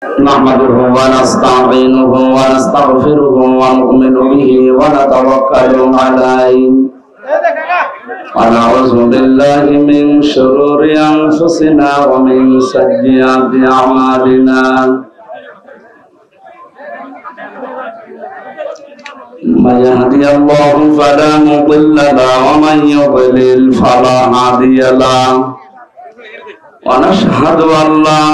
نحمده ونستعينه ونستغفره ونؤمن به ونتوكل عليه ونعوذ بالله من شرور أنفسنا ومن سيئات أعمالنا من يهدي الله فلا مضل له ومن يضلل فلا هادي له ونشهد أن لا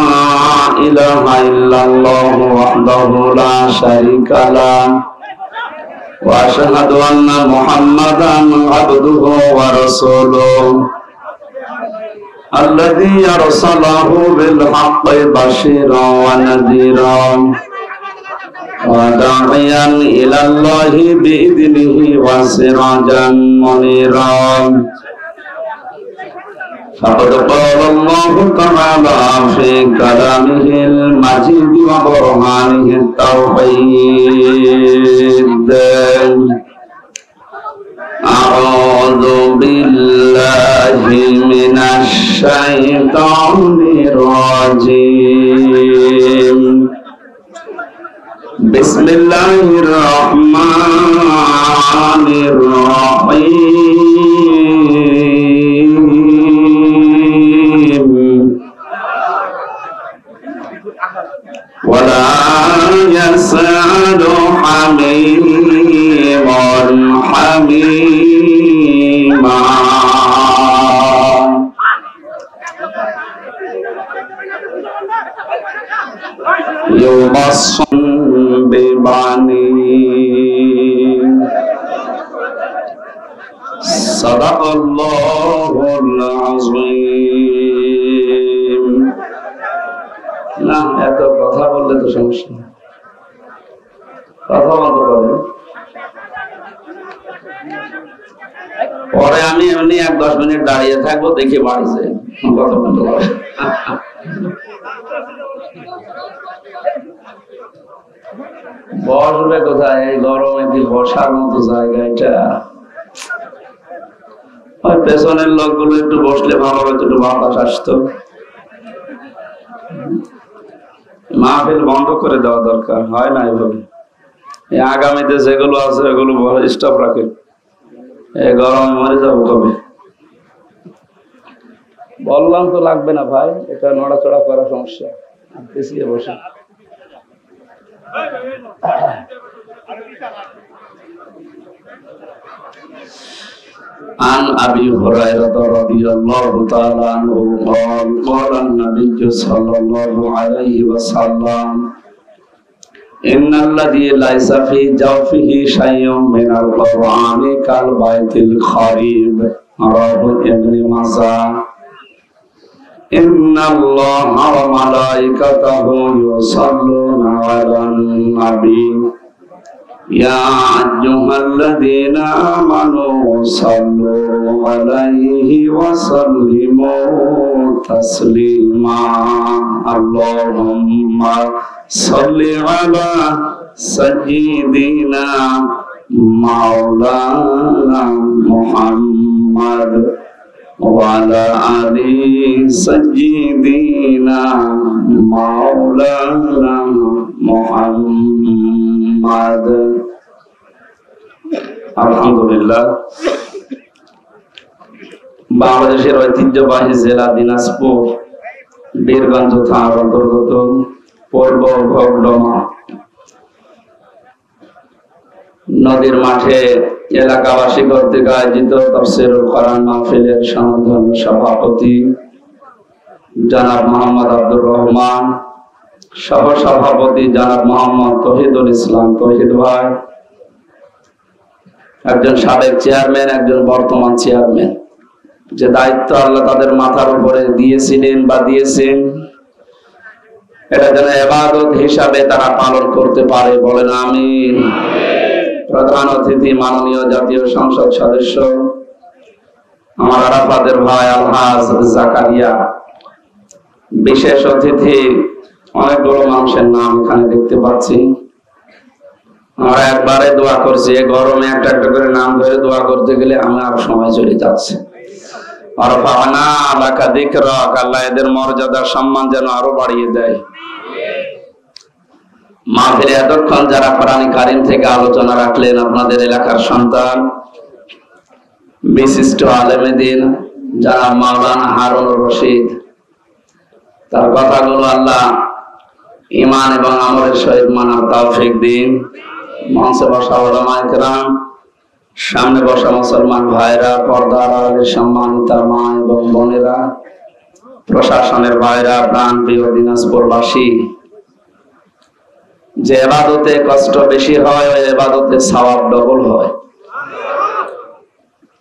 إله إلا الله وحده لا شريك له وأشهد أن محمدا عبده ورسوله الذي أرسله بالحق بشيرا ونذيرا وداعيا إلى الله بإذنه وسراجا منيرا فقد قال الله تعالى في كلامه المجيد وبرهانه التوحيد أعوذ بالله من الشيطان الرجيم بسم الله الرحمن الرحيم ولا يسأل حميم حميما يبصر ببنين صدق الله العظيم না এত কথা বললে তো সমস্যা কথা বলতে পারে পরে আমি এমনি ১-১০ মিনিট দাঁড়িয়ে থাকবো দেখে বাড়িছে কথা বলতে পারে বসবে কোথায় এই গরমে কি বসার মতো জায়গা এটা ওই পেছনের লোকগুলো একটু বসলে ভালো হতো একটু বাতাস আসতো মাহফিল বন্ধ করে দেওয়া দরকার হয় না এভাবে আগামীতে যেগুলো আছে ওগুলো স্টপ রাখে এই গরমে মরে যাবো কবে বললাম তো লাগবে না ভাই এটা নড়াচড়া করা সমস্যা পিছিয়ে বসে عن أبي هريرة رضي الله تعالى عنه قال قال النبي صلى الله عليه وسلم إن الذي ليس في جوفه شيء من القرآن كالبيت الخريب رواه ابن ماجه إن الله وملائكته يصلون على النبي يا أيها الذين آمنوا صلوا عليه وسلموا تسليما اللهم صل على سيدنا مولانا محمد وعلى آل سيدنا مولانا محمد আলহামদুলিল্লাহ বাংলাদেশের ঐতিহ্যবাহী জেলা দিনাজপুর বীরগঞ্জ থানার অন্তর্গত পূর্ব ভগডমা নদীর মাঠে এলাকাবাসী কর্তৃক আয়োজিত তাফসীরুল কোরআন মাহফিলের সমাধান সভাপতি জনাব মোহাম্মদ আব্দুর রহমান, সহ সভাপতি জনাব মোহাম্মদ তৌহিদুল ইসলাম তৌহিদ ভাই, একজন সাবেক চেয়ারম্যান, একজন বর্তমান চেয়ারম্যান, যে দায়িত্ব আল্লাহ তাদের মাথার উপরে দিয়েছিলেন বা দিয়েছেন এটা যেন ইবাদত হিসাবে তারা পালন করতে পারে, বলেন আমিন। প্রধান অতিথি মাননীয় জাতীয় সংসদ সদস্য আমার আরাফাতের ভাই আলহাজ জাকারিয়া, বিশেষ অতিথি অনেকগুলো মানুষের নাম এখানে দেখতে পাচ্ছি। আমরা একবারে দোয়া করছি, গরমে একটা একটা করে নাম ধরে দোয়া করতে গেলে আমার সময় চলে যাচ্ছে। আল্লাহ এদের মর্যাদা সম্মান যেন আরো বাড়িয়ে দেয়। মাহফিলে এতক্ষণ যারা কোরআন কারীম থেকে আলোচনা রাখলেন, আপনাদের এলাকার সন্তান বিশিষ্ট আলেমে দ্বীন যারা মাওলানা হারুনুর রশিদ, তার কথাগুলো আল্লাহ ঈমান এবং আমলের সহিত মানার তৌফিক দিন। মঞ্চে বসা উলামায়ে কেরাম, সামনে বসা মুসলমান ভাইরা, পর্দার আড়ালে সম্মানিতা মা এবং বোনেরা, প্রশাসনের ভাইরা, প্রাণ প্রিয় দিনাজপুরবাসী, যে ইবাদতে কষ্ট বেশি হয় ওই ইবাদতে সওয়াব ডবল হয়।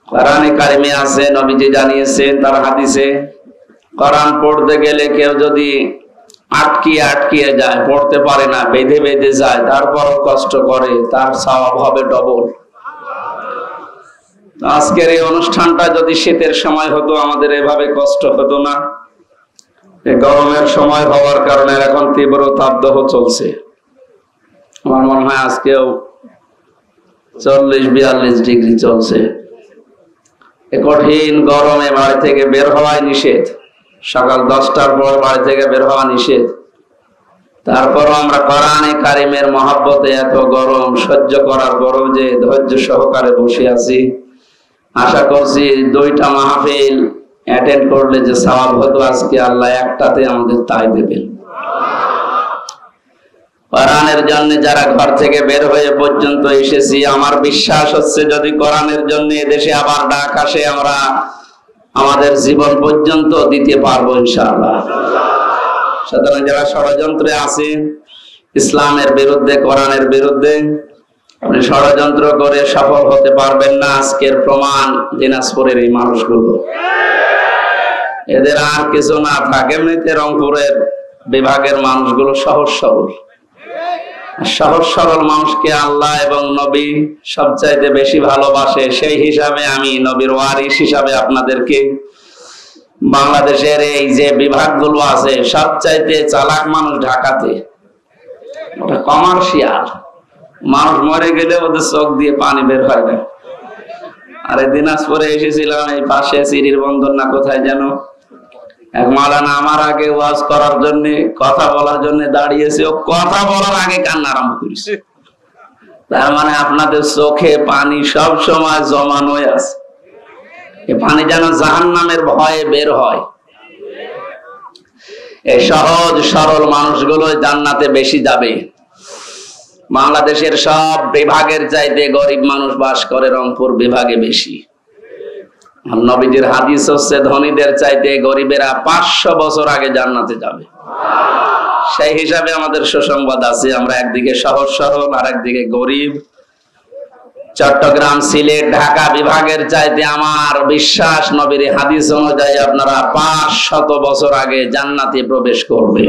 কোরআনে কারিমে আছে, নবীজি জানিয়েছেন তার হাদিসে, কোরআন পড়তে গেলে কেউ যদি আটকিয়ে যায়, পড়তে পারে না, বেঁধে বেঁধে যায়, তারপরও কষ্ট করে, তার সওয়াব হবে ডবল। আজকের এই অনুষ্ঠানটা যদি শীতের সময় হতো, আমাদের এভাবে কষ্ট হতো না। গরমের সময় হওয়ার কারণে এখন তীব্র তাপদাহ চলছে। আমার মনে হয় আজকেও 40-42 ডিগ্রি চলছে। কঠিন গরমে বাড়ি থেকে বের হওয়াই নিষেধ, সকাল 10টার পর বাড়ি থেকে বের হওয়া নিষেধ। তারপরও আমরা কোরআনে কারিমের মহব্বতে এত গরম সহ্য করার পরও যে ধৈর্য সহকারে বসে আছি, আশা করছি 2টা মাহফিল অ্যাটেন্ড করলে যে সওয়াব হতো, আজকে আল্লাহ একটাতে আমাদের তাই দেবেন। কোরআনের জন্য যারা ঘর থেকে বের হয়ে পর্যন্ত এসেছি, আমার বিশ্বাস হচ্ছে যদি কোরআনের জন্য এদেশে আবার ডাক আসে, আমরা আমাদের জীবন পর্যন্ত দিতে পারবো ইনশাআল্লাহ। সুতরাং যারা ষড়যন্ত্রে আছেন ইসলামের বিরুদ্ধে, কোরআনের বিরুদ্ধে, আপনি ষড়যন্ত্র করে সফল হতে পারবেন না। আজকের প্রমাণ দিনাজপুরের এই মানুষগুলো, এদের আর কিছু না থাকে, এমনিতে রংপুরের বিভাগের মানুষগুলো সহজ সরল মানুষকে আল্লাহ এবং নবী সবচাইতে বেশি ভালোবাসে। সেই হিসাবে আমি নবীর ওয়ারিস হিসাবে আপনাদেরকে বাংলাদেশের এই যে বিভাগগুলো আছে, সবচাইতে চালাক মানুষ ঢাকাতে, ওটা কমার্শিয়াল মানুষ, মরে গেলে ওদের চোখ দিয়ে পানি বের হয় না। আরে দিনাজপুরে এসেছিলাম, এই পাশে সিরির বন্দর না কোথায় যেন, এক মাওলানা আমার আগে ওয়াজ করার জন্য, কথা বলার জন্য দাঁড়িয়েছে, ও কথা বলার আগে কান্না আরম্ভ করেছে। তার মানে আপনাদের চোখে পানি সব সময় জমানো আছে, এই পানি যেন জাহান্নামের ভয়ে বের হয়। এই সহজ সরল মানুষগুলো জান্নাতে বেশি যাবে। বাংলাদেশের সব বিভাগের চাইতে গরিব মানুষ বাস করে রংপুর বিভাগে বেশি। নবীজির হাদিস হচ্ছে ধনীদের চাইতে গরিবেরা 500 বছর আগে জান্নাতে যাবে। সেই হিসাবে আমাদের সুসংবাদ আছে, আমরা একদিকে সহজ সরল আর একদিকে গরিব। চট্টগ্রাম, সিলেট, ঢাকা বিভাগের চাইতে আমার বিশ্বাস নবীর হাদিস অনুযায়ী আপনারা 500 বছর আগে জান্নাতে প্রবেশ করবে।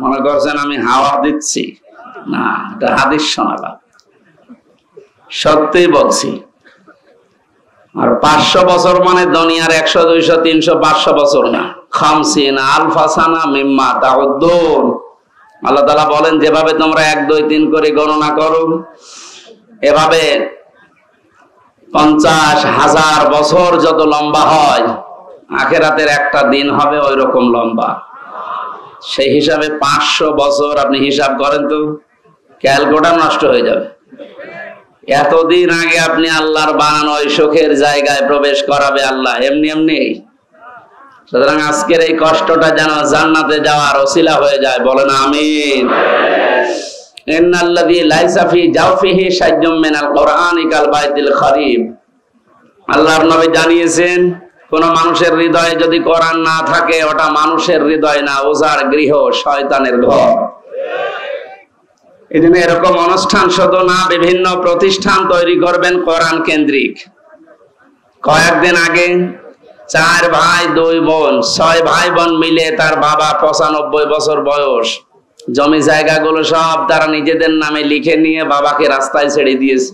মনে করছেন আমি হাওয়া দিচ্ছি? না, এটা হাদিস শোনালাম, সত্যি বলছি। আর 500 বছর মানে দুনিয়ার 100, 200, 300, 500 বছর না, 50 আলফা সানা মিম্মা তাউদ্দুন। আল্লাহ তাআলা বলেন, যেভাবে তোমরা 1, 2, 3 করে গণনা করো, এভাবে 50,000 বছর যত লম্বা হয়, আখিরাতের একটা দিন হবে ওই রকম লম্বা। সেই হিসাবে 500 বছর আপনি হিসাব করেন তো, ক্যালকুলেটর নষ্ট হয়ে যাবে। এতদিন আগে আপনি আল্লাহর বানানো ওই সুখের জায়গায় প্রবেশ করাবে আল্লাহ এমনি। সুতরাং আজকের এই কষ্টটা যেন জান্নাতে যাওয়ার ওসিলা হয়ে যায়, বলেন আমিন। ইন্নাল্লাযী লাইসা ফি জাওফিহি শাই'উম মিনাল কুরআনি কাল বাইতিল খারিব। আল্লাহর নবী জানিয়েছেন, কোন মানুষের হৃদয়ে যদি কোরআন না থাকে, ওটা মানুষের হৃদয় না, ওজার গৃহ, শয়তানের ঘর। এই জন্য এরকম অনুষ্ঠান শুধু না, বিভিন্ন প্রতিষ্ঠান তৈরি করবেন কোরআন কেন্দ্রিক। কয়েকদিন আগে 4 ভাই 2 বোন, 6 ভাই বোন মিলে তার বাবা 95 বছর বয়স, জমি জায়গাগুলো সব তারা নিজেদের নামে লিখে নিয়ে বাবাকে রাস্তায় ছেড়ে দিয়েছে।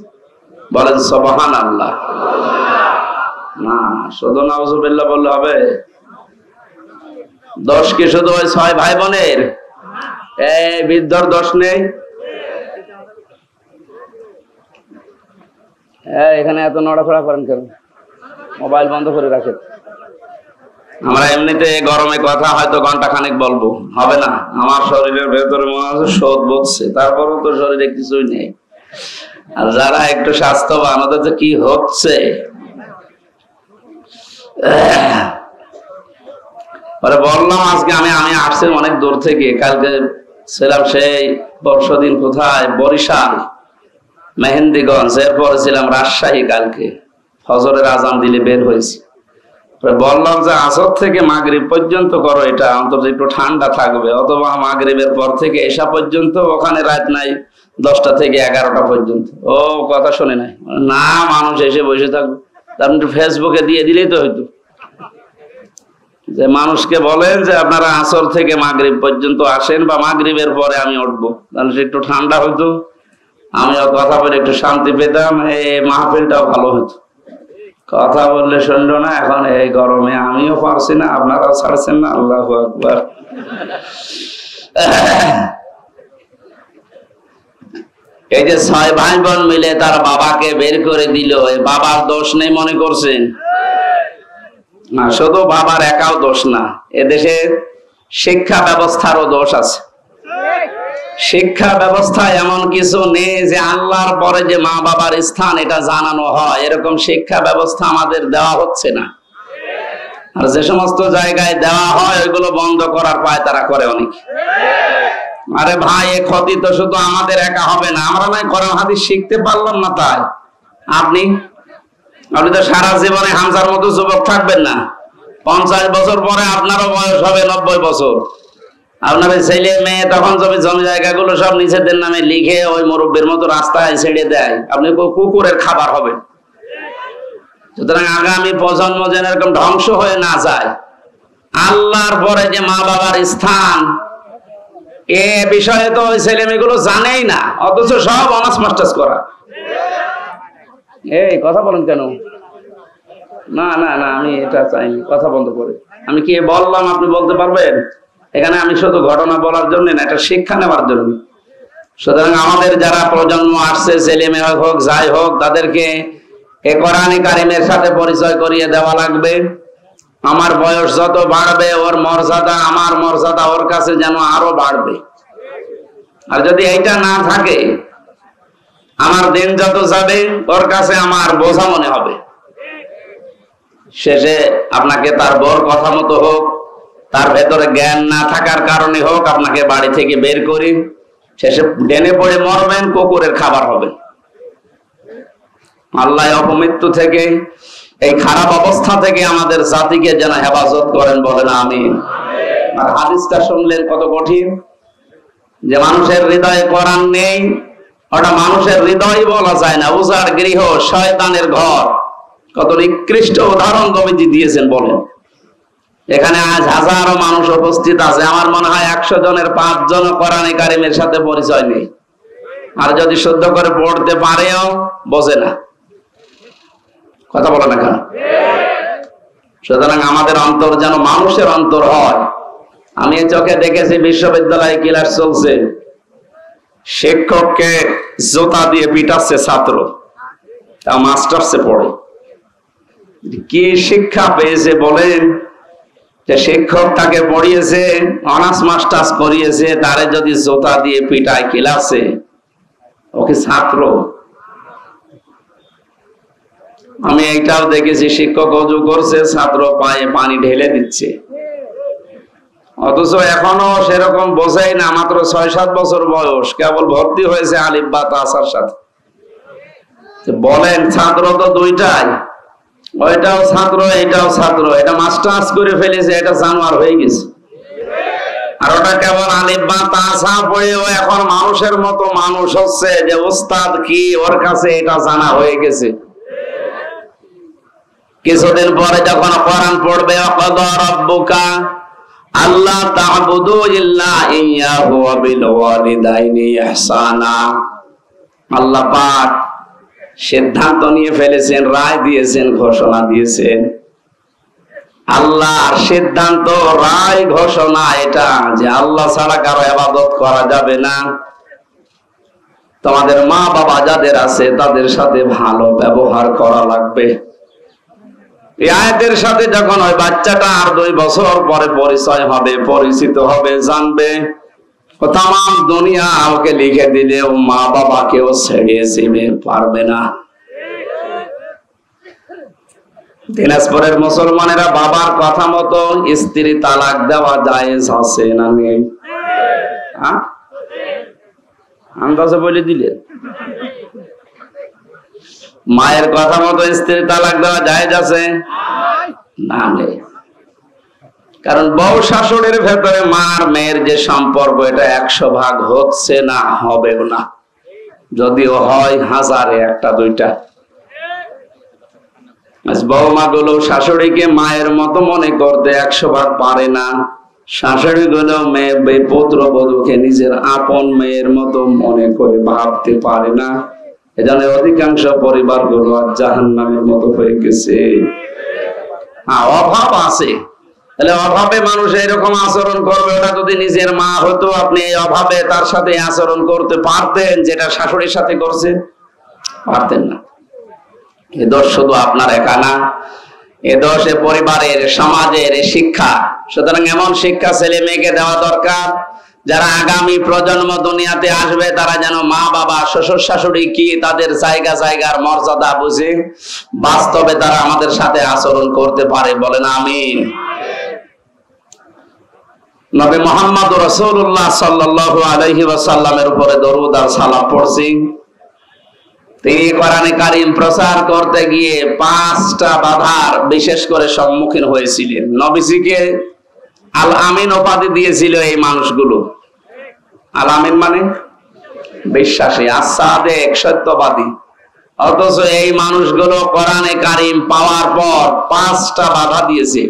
বলেন সুবহানাল্লাহ। না, শুধু নাউজুবিল্লাহ বললে হবে? দোষ কি শুধু ওই 6 ভাই বোনের? এই বৃদ্ধর দোষ নেই? এখানে এত নড়াফড়া করেন কেন? মোবাইল বন্ধ করে রাখেন। আমরা এমনিতে গরমে কথা হয়তো ঘন্টা খানেক বলবো, হবে না। আমার শরীরের ভেতরে মনে হচ্ছে শোধ বসছে, তারপরও তো শরীরে কিছুই নেই। আর যারা একটু স্বাস্থ্যবান ওদের তো কি হচ্ছে। পরে বললাম আজকে আমি আসছি অনেক দূর থেকে, কালকে ছিলাম সেই পরশুদিন কোথায় বরিশাল মেহেন্দিগঞ্জ, এরপরে ছিলাম রাজশাহী, কালকে ফজরের আজান দিলে বের হয়েছি। বললাম যে আসর থেকে মাগরিব পর্যন্ত করো, এটা অন্তত একটু ঠান্ডা থাকবে, অথবা মাগরিবের পর থেকে এসা পর্যন্ত, ওখানে রাত নাই 10টা থেকে 11টা পর্যন্ত। ও কথা শুনে নাই, না মানুষ এসে বসে থাকবে, তার একটু ফেসবুকে দিয়ে দিলেই তো হইতো, যে মানুষকে বলেন যে আপনারা আসর থেকে মাগরিব পর্যন্ত আসেন বা মাগরিবের পরে আমি উঠবো, তাহলে একটু ঠান্ডা হইতো, আমিও কথা বলে একটু শান্তি পেতাম, এই মাহফিলটাও ভালো হতো। কথা বললে শুনলো না, এখন এই গরমে আমিও পারছি না, আপনারাও ছাড়ছেন না। আল্লাহু আকবার। এই যে 6 ভাই বোন মিলে তার বাবাকে বের করে দিল, এই বাবার দোষ নেই মনে করছেন? না, শুধু বাবার একাও দোষ না, এদেশে শিক্ষা ব্যবস্থারও দোষ আছে। শিক্ষা ব্যবস্থায় এমন কিছু নেই যে আল্লাহর পরে যে মা বাবার স্থান এটা জানানো হয়, এরকম শিক্ষা ব্যবস্থা আমাদের দেওয়া হচ্ছে না। আর যে সমস্ত জায়গায় দেওয়া হয় ওইগুলো বন্ধ করার পায়তারা করে অনেক। আরে ভাই, এ ক্ষতি তো শুধু আমাদের একা হবে না, আমরা নয় কোরআন হাদিস শিখতে পারলাম না তাই। আপনি তো সারা জীবনে হামজার মতো যুবক থাকবেন না, 50 বছর পরে আপনারও বয়স হবে 90 বছর। আপনার ছেলে মেয়ে তখন জমি জায়গাগুলো সব নিজেদের নামে লিখে ওই মুরব্বীর মতো রাস্তায় ছেড়ে দেয়, আপনি কুকুরের খাবার হবেন। সুতরাং আগামী প্রজন্ম যেন এরকম ধ্বংস হয়ে না যায়, আল্লাহর পরে যে মা বাবার স্থান এ বিষয়ে তো ওই ছেলে মেয়েগুলো জানেই না, অথচ সব অনার্স মাস্টার্স করা। এই কথা বলেন কেন? না না না, আমি এটা চাইনি, কথা বন্ধ করে। আমি কি বললাম আপনি বলতে পারবেন? এখানে আমি শুধু ঘটনা বলার জন্য না, এটা শিক্ষা নেওয়ার জন্য। সুতরাং আমাদের যারা প্রজন্ম আসছে, ছেলে মেয়ে হোক যাই হোক, তাদেরকে এ কোরআনে কারিমের সাথে পরিচয় করিয়ে দেওয়া লাগবে। আমার বয়স যত বাড়বে ওর মর্যাদা, আমার মর্যাদা ওর কাছে যেন আরো বাড়বে। আর যদি এইটা না থাকে, আমার দিন যত যাবে ওর কাছে আমার বোঝা মনে হবে। শেষে আপনাকে তার বড় কথা মতো হোক, তার ভেতরে জ্ঞান না থাকার কারণে হোক, আপনাকে বাড়ি থেকে বের করি, শেষে ডেনে পড়ে মরবেন, কুকুরের খাবার হবে। আল্লাহ অপমৃত্যু থেকে, এই খারাপ অবস্থা থেকে আমাদের জাতিকে যেন হেফাজত করেন, বলেন আমিন। আর হাদিসটা শুনলেন কত কঠিন, যে মানুষের হৃদয়ে কোরআন নেই, ওটা মানুষের হৃদয় বলা যায় না, উজাড় গৃহ, শয়তানের ঘর। কত নিকৃষ্ট উদাহরণ কবিজি দিয়েছেন বলেন। এখানে আজ হাজারো মানুষ উপস্থিত আছে, আমার মনে হয় 100 জনের 5 জন কোরআনে কারিমের সাথে পরিচয় নেই, আর যদি শুদ্ধ করে পড়তে পারেও বোঝে না। কথা বলে না কেন? সুতরাং আমাদের অন্তর যেন মানুষের অন্তর হয়। আমি চোখে দেখেছি, বিশ্ববিদ্যালয়ে ক্লাস চলছে, শিক্ষককে জুতা দিয়ে পিটাচ্ছে ছাত্র, তা মাস্টার্সে পড়ে। কি শিক্ষা পেয়েছে বলেন? যে শিক্ষক তাকে পড়িয়েছে, অনার্স মাস্টার্স করিয়েছে, তারে যদি জুতা দিয়ে পিটায় ক্লাসে, ওকে ছাত্র। আমি এইটাও দেখেছি, শিক্ষক অজু করছে, ছাত্র পায়ে পানি ঢেলে দিচ্ছে, অথচ এখনো সেরকম বোঝাই না, মাত্র 6-7 বছর বয়স, কেবল ভর্তি হয়েছে আলিফ বা তাসার সাথে। বলেন, ছাত্র তো দুইটাই, ওইটাও ছাত্র এটাও ছাত্র, এটা মাস্টার্স করে ফেলেছে, এটা জানোয়ার হয়ে গেছে। আর ওটা কেবল আলিফ বা তাসা পড়েও এখন মানুষের মতো মানুষ হচ্ছে, যে উস্তাদ কি ওর কাছে এটা জানা হয়ে গেছে। কিছুদিন পরে যখন কোরআন পড়বে, ওয়াকাদা রাব্বুকা আল্লাহ তা'বুদু ইল্লা ইয়্যাহু ওয়া বিল ওয়ালিদাইনি ইহসানা, আল্লাহ পাক সিদ্ধান্ত নিয়ে ফেলেছেন, রায় দিয়েছেন, ঘোষণা দিয়েছেন। আল্লাহর সিদ্ধান্ত, রায়, ঘোষণা এটা যে আল্লাহ ছাড়া কারো ইবাদত করা যাবে না। তোমাদের মা বাবা যাদের আছে তাদের সাথে ভালো ব্যবহার করা লাগবে। এই আয়াতের সাথে যখন ওই বাচ্চাটা আর 2 বছর পরে পরিচয় হবে, পরিচিত হবে, জানবে, তাম দুনিয়া ওকে লিখে দিলে ও মা বাবাকেও ছেড়ে যেতে পারবে না। দিনাজপুরের মুসলমানেরা বাবার কথা মতো স্ত্রী তালাক দেওয়া জায়েজ আছে না নেই? আন্দাজে বলে দিলে মায়ের কথা মতো স্ত্রী তালাক দেওয়া জায়েজ আছে না নেই? কারণ বউ শাশুড়ির ভেতরে মার মেয়ের যে সম্পর্ক, এটা 100 ভাগ হচ্ছে না, হবেও না। যদিও হয় 1000-এ 1-2টা। বৌমা গুলো শাশুড়িকে মায়ের মতো মনে করতে 100 ভাগ পারে না। শাশুড়ি গুলো মেয়ে পুত্র বধূকে নিজের আপন মেয়ের মতো মনে করে ভাবতে পারে না। এজন্য অধিকাংশ পরিবার গুলো জাহান্নামের মতো হয়ে গেছে। অভাব আছে, তাহলে অভাবে মানুষ এরকম আচরণ করবে। ওটা যদি নিজের মা হতো, আপনি এই অভাবে তার সাথে আচরণ করতে পারতেন যেটা শাশুড়ির সাথে করছেন? পারতেন না। এ দোষ শুধু আপনার একা না, এ দোষ পরিবারের, সমাজের শিক্ষা। সুতরাং এমন শিক্ষা ছেলে মেয়েকে দেওয়া দরকার, যারা আগামী প্রজন্ম দুনিয়াতে আসবে তারা যেন মা বাবা শ্বশুর শাশুড়ি কি তাদের জায়গার মর্যাদা বুঝে বাস্তবে তারা আমাদের সাথে আচরণ করতে পারে। বলেন আমিন। নবী মুহাম্মদ রাসূলুল্লাহ সাল্লাল্লাহু আলাইহি ওয়াসাল্লামের উপরে দরুদ আর সালাম পড়ছি। তিনি কোরআনে কারীম প্রচার করতে গিয়ে 5টা বাধার বিশেষ করে সম্মুখীন হয়েছিলেন। নবীজিকে আল আমিন উপাধি দিয়েছিল এই মানুষগুলো। আল আমিন মানে বিশ্বাসী, আস-সাদিক সত্যবাদী। অথচ এই মানুষগুলো কোরআনে কারীম পাওয়ার পর 5টা বাধা দিয়েছে।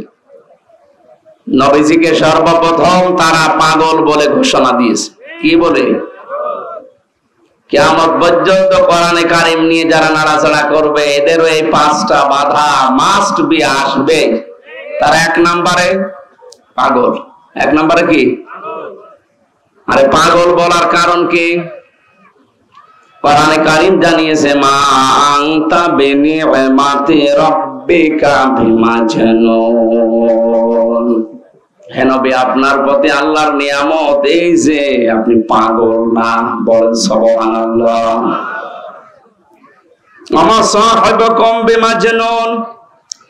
নবীজিকে সর্বপ্রথম তারা পাগল বলে ঘোষণা দিয়েছে। কি বলে? কিয়ামত পর্যন্ত কোরআনে কারীম নিয়ে যারা নাড়াচাড়া করবে এদেরও এই 5টা বাধা মাস্ট বি আসবে। তার 1 নম্বরে পাগল। 1 নম্বরে কি? আরে পাগল বলার কারণ কি? কোরআনে কারীম জানিয়েছে মা আনতা বিনিআমাতি রাব্বিকা বিমাজনুন। হে নবী, আপনার প্রতি আল্লাহর নিয়ামত এই যে আপনি পাগল না। বলেন সুবহানাল্লাহ। আমা সাহিবুকুম বিমাজনুন,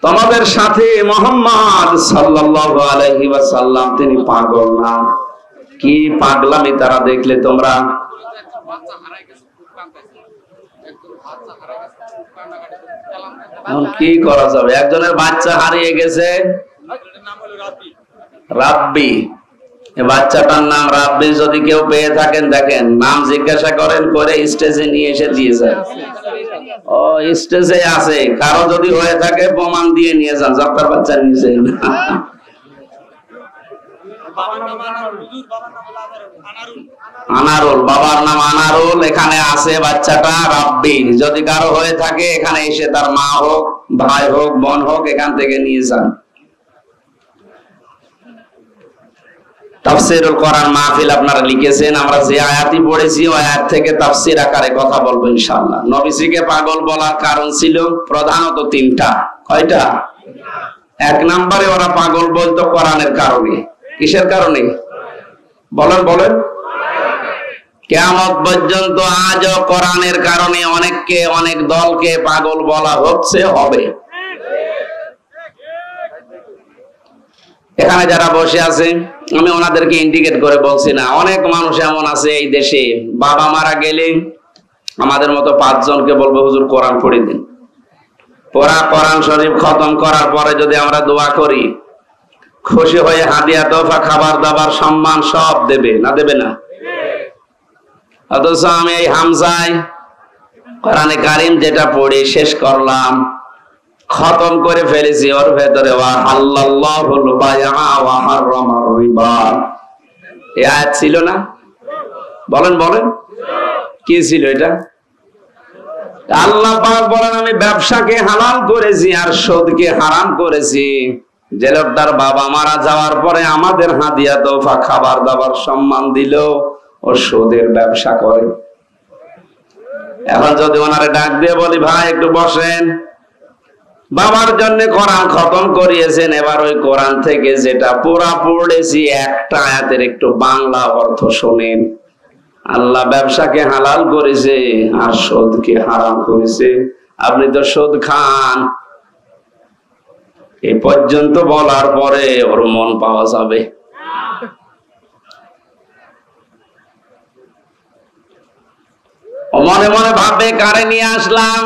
তোমাদের সাথে মুহাম্মদ সাল্লাল্লাহু আলাইহি ওয়াসাল্লাম তিনি পাগল না। কি পাগলামি তারা দেখলে তোমরা? এখন কি করা যাবে? একজনের বাচ্চা হারিয়ে গেছে, রাব্বি। বাচ্চাটার নাম রাব্বি। যদি কেউ পেয়ে থাকেন দেখেন, নাম জিজ্ঞাসা করেন, করে স্টেজে নিয়ে এসে দিয়ে যান। ও স্টেজে আছে, কারো যদি হয়ে থাকে প্রমাণ দিয়ে নিয়ে যান, যাত্রার বাচ্চা নিয়েছে। আনারুল, বাবার নাম আনারুল, এখানে আছে বাচ্চাটা রাব্বি। যদি কারো হয়ে থাকে এখানে এসে তার মা হোক, ভাই হোক, বোন হোক, এখান থেকে নিয়ে যান। তাফসীরুল কোরআন মাহফিল আপনারা লিখেছেন, আমরা যে আয়াতই পড়েছি ওই আয়াত থেকে তাফসীর আকারে কথা বলবো ইনশাআল্লাহ। নবীজিকে পাগল বলার কারণ ছিল প্রধানত 3টা। কয়টা? 1 নম্বরে ওরা পাগল বলতো কোরআনের কারণে। কিসের কারণে? বলেন বলেন। কিয়ামত পর্যন্ত আজও কোরআনের কারণে অনেককে, অনেক দলকে পাগল বলা হচ্ছে, হবে। এখানে যারা বসে আছে আমি ওনাদেরকে ইন্ডিকেট করে বলছি না। অনেক মানুষ এমন আছে এই দেশে, বাবা মারা গেলে আমাদের মতো 5 জনকে বলবো হুজুর কোরআন পড়ে দিন। পড়া কোরআন শরীফ খতম করার পরে যদি আমরা দোয়া করি, খুশি হয়ে হাদিয়া, তোফা, খাবার দাবার, সম্মান সব দেবে না? দেবে না? অথচ আমি এই হামজায় কোরআনে কারীম যেটা পড়ে শেষ করলাম, খতম করে ফেলেছি, ওর ভেতরে ওয়াহাল্লাল্লাহুল বাইআ ওয়া হারামার রিবা এই আয়াত ছিল না? বলেন বলেন, কি ছিল এটা? আল্লাহ পাক বলেন আমি ব্যবসাকে হালাল করেছি আর সুদকে হারাম করেছি। যে লোকটার বাবা মারা যাওয়ার পরে আমাদের হাদিয়া, তোফা, খাবার দাবার, সম্মান দিল, ও সুদের ব্যবসা করে। এখন যদি ওনারে ডাক দিয়ে বলি ভাই একটু বসেন, বাবার জন্য কোরআন খতম করিয়েছেন, এবার ওই কোরআন থেকে যেটা পুরা পড়েছি একটা আয়াতের একটু বাংলা অর্থ শোনেন। আল্লাহ ব্যবসাকে হালাল করেছে আর সুদকে হারাম করেছে, আপনি তো সুদ খান। এই পর্যন্ত বলার পরে ওর মন পাওয়া যাবে? ও মনে মনে ভাববে কারে নিয়ে আসলাম।